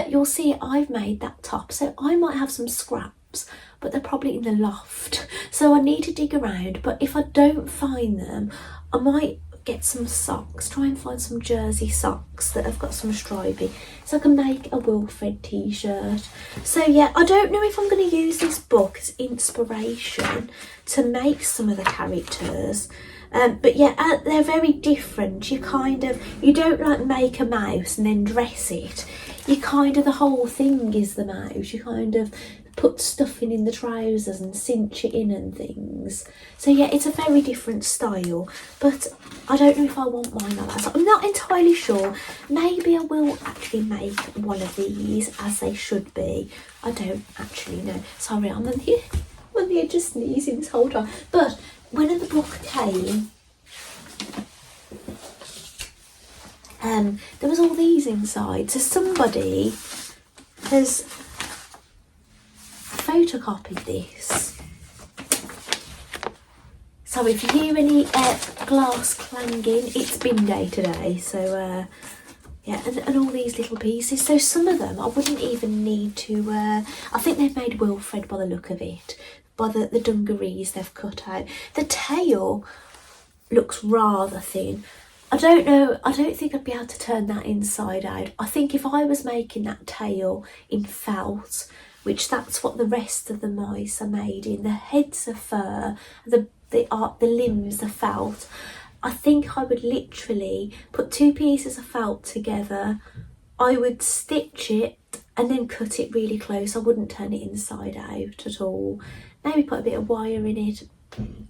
you'll see I've made that top. So I might have some scraps, but they're probably in the loft, so I need to dig around. But if I don't find them, I might get some socks, try and find some jersey socks that have got some striping, so I can make a Wilfred t-shirt. So yeah, I don't know if I'm going to use this book as inspiration to make some of the characters, but yeah, they're very different. You don't like make a mouse and then dress it. The whole thing is the mouse. You kind of put stuffing in the trousers and cinch it in and things. So yeah, it's a very different style, but I don't know if I want mine like that. So I'm not entirely sure. Maybe I will actually make one of these as they should be. I don't actually know. Sorry, I'm on the edge of sneezing this whole time. But when the book came, there was all these inside. So somebody has photocopied this. So if you hear any glass clanging, it's bin day today. So yeah, and all these little pieces. So some of them I wouldn't even need to, I think they've made Wilfred by the look of it, by the dungarees they've cut out. The tail looks rather thin. I don't know, I don't think I'd be able to turn that inside out. I think if I was making that tail in felt, which that's what the rest of the mice are made in, the heads are fur, the limbs are felt, I think I would literally put two pieces of felt together, I would stitch it and then cut it really close. I wouldn't turn it inside out at all. Maybe put a bit of wire in it,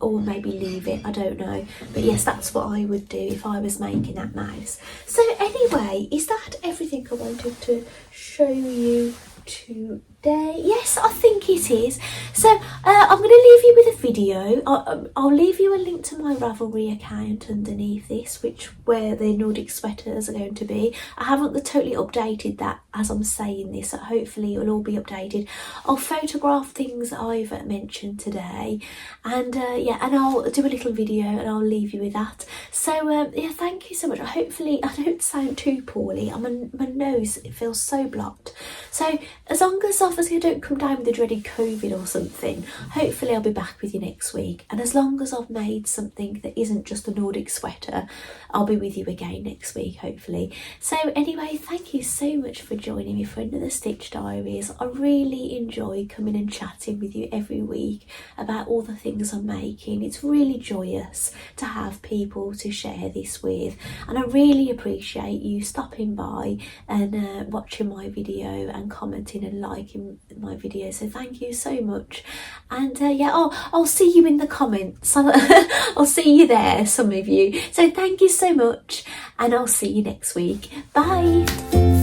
or maybe leave it, I don't know. But yes, that's what I would do if I was making that mouse. So anyway, is that everything I wanted to show you today? Yes, I think it is. So I'm going to leave you with a video. I'll leave you a link to my Ravelry account underneath this, where the Nordic sweaters are going to be. I haven't totally updated that as I'm saying this, so hopefully it'll all be updated. I'll photograph things I've mentioned today, and yeah, and I'll do a little video and I'll leave you with that. So yeah, thank you so much. Hopefully I don't sound too poorly. My nose, it feels so blocked. So as long as obviously I don't come down with the dreaded COVID or something, hopefully I'll be back with you next week. And as long as I've made something that isn't just a Nordic sweater, I'll be with you again next week, hopefully. So anyway, thank you so much for joining me for another Stitch Diaries. I really enjoy coming and chatting with you every week about all the things I'm making. It's really joyous to have people to share this with, and I really appreciate you stopping by and watching my video and commenting and liking my video. So thank you so much. And yeah, I'll see you in the comments. I'll see you there, some of you. So thank you so much, and I'll see you next week. Bye.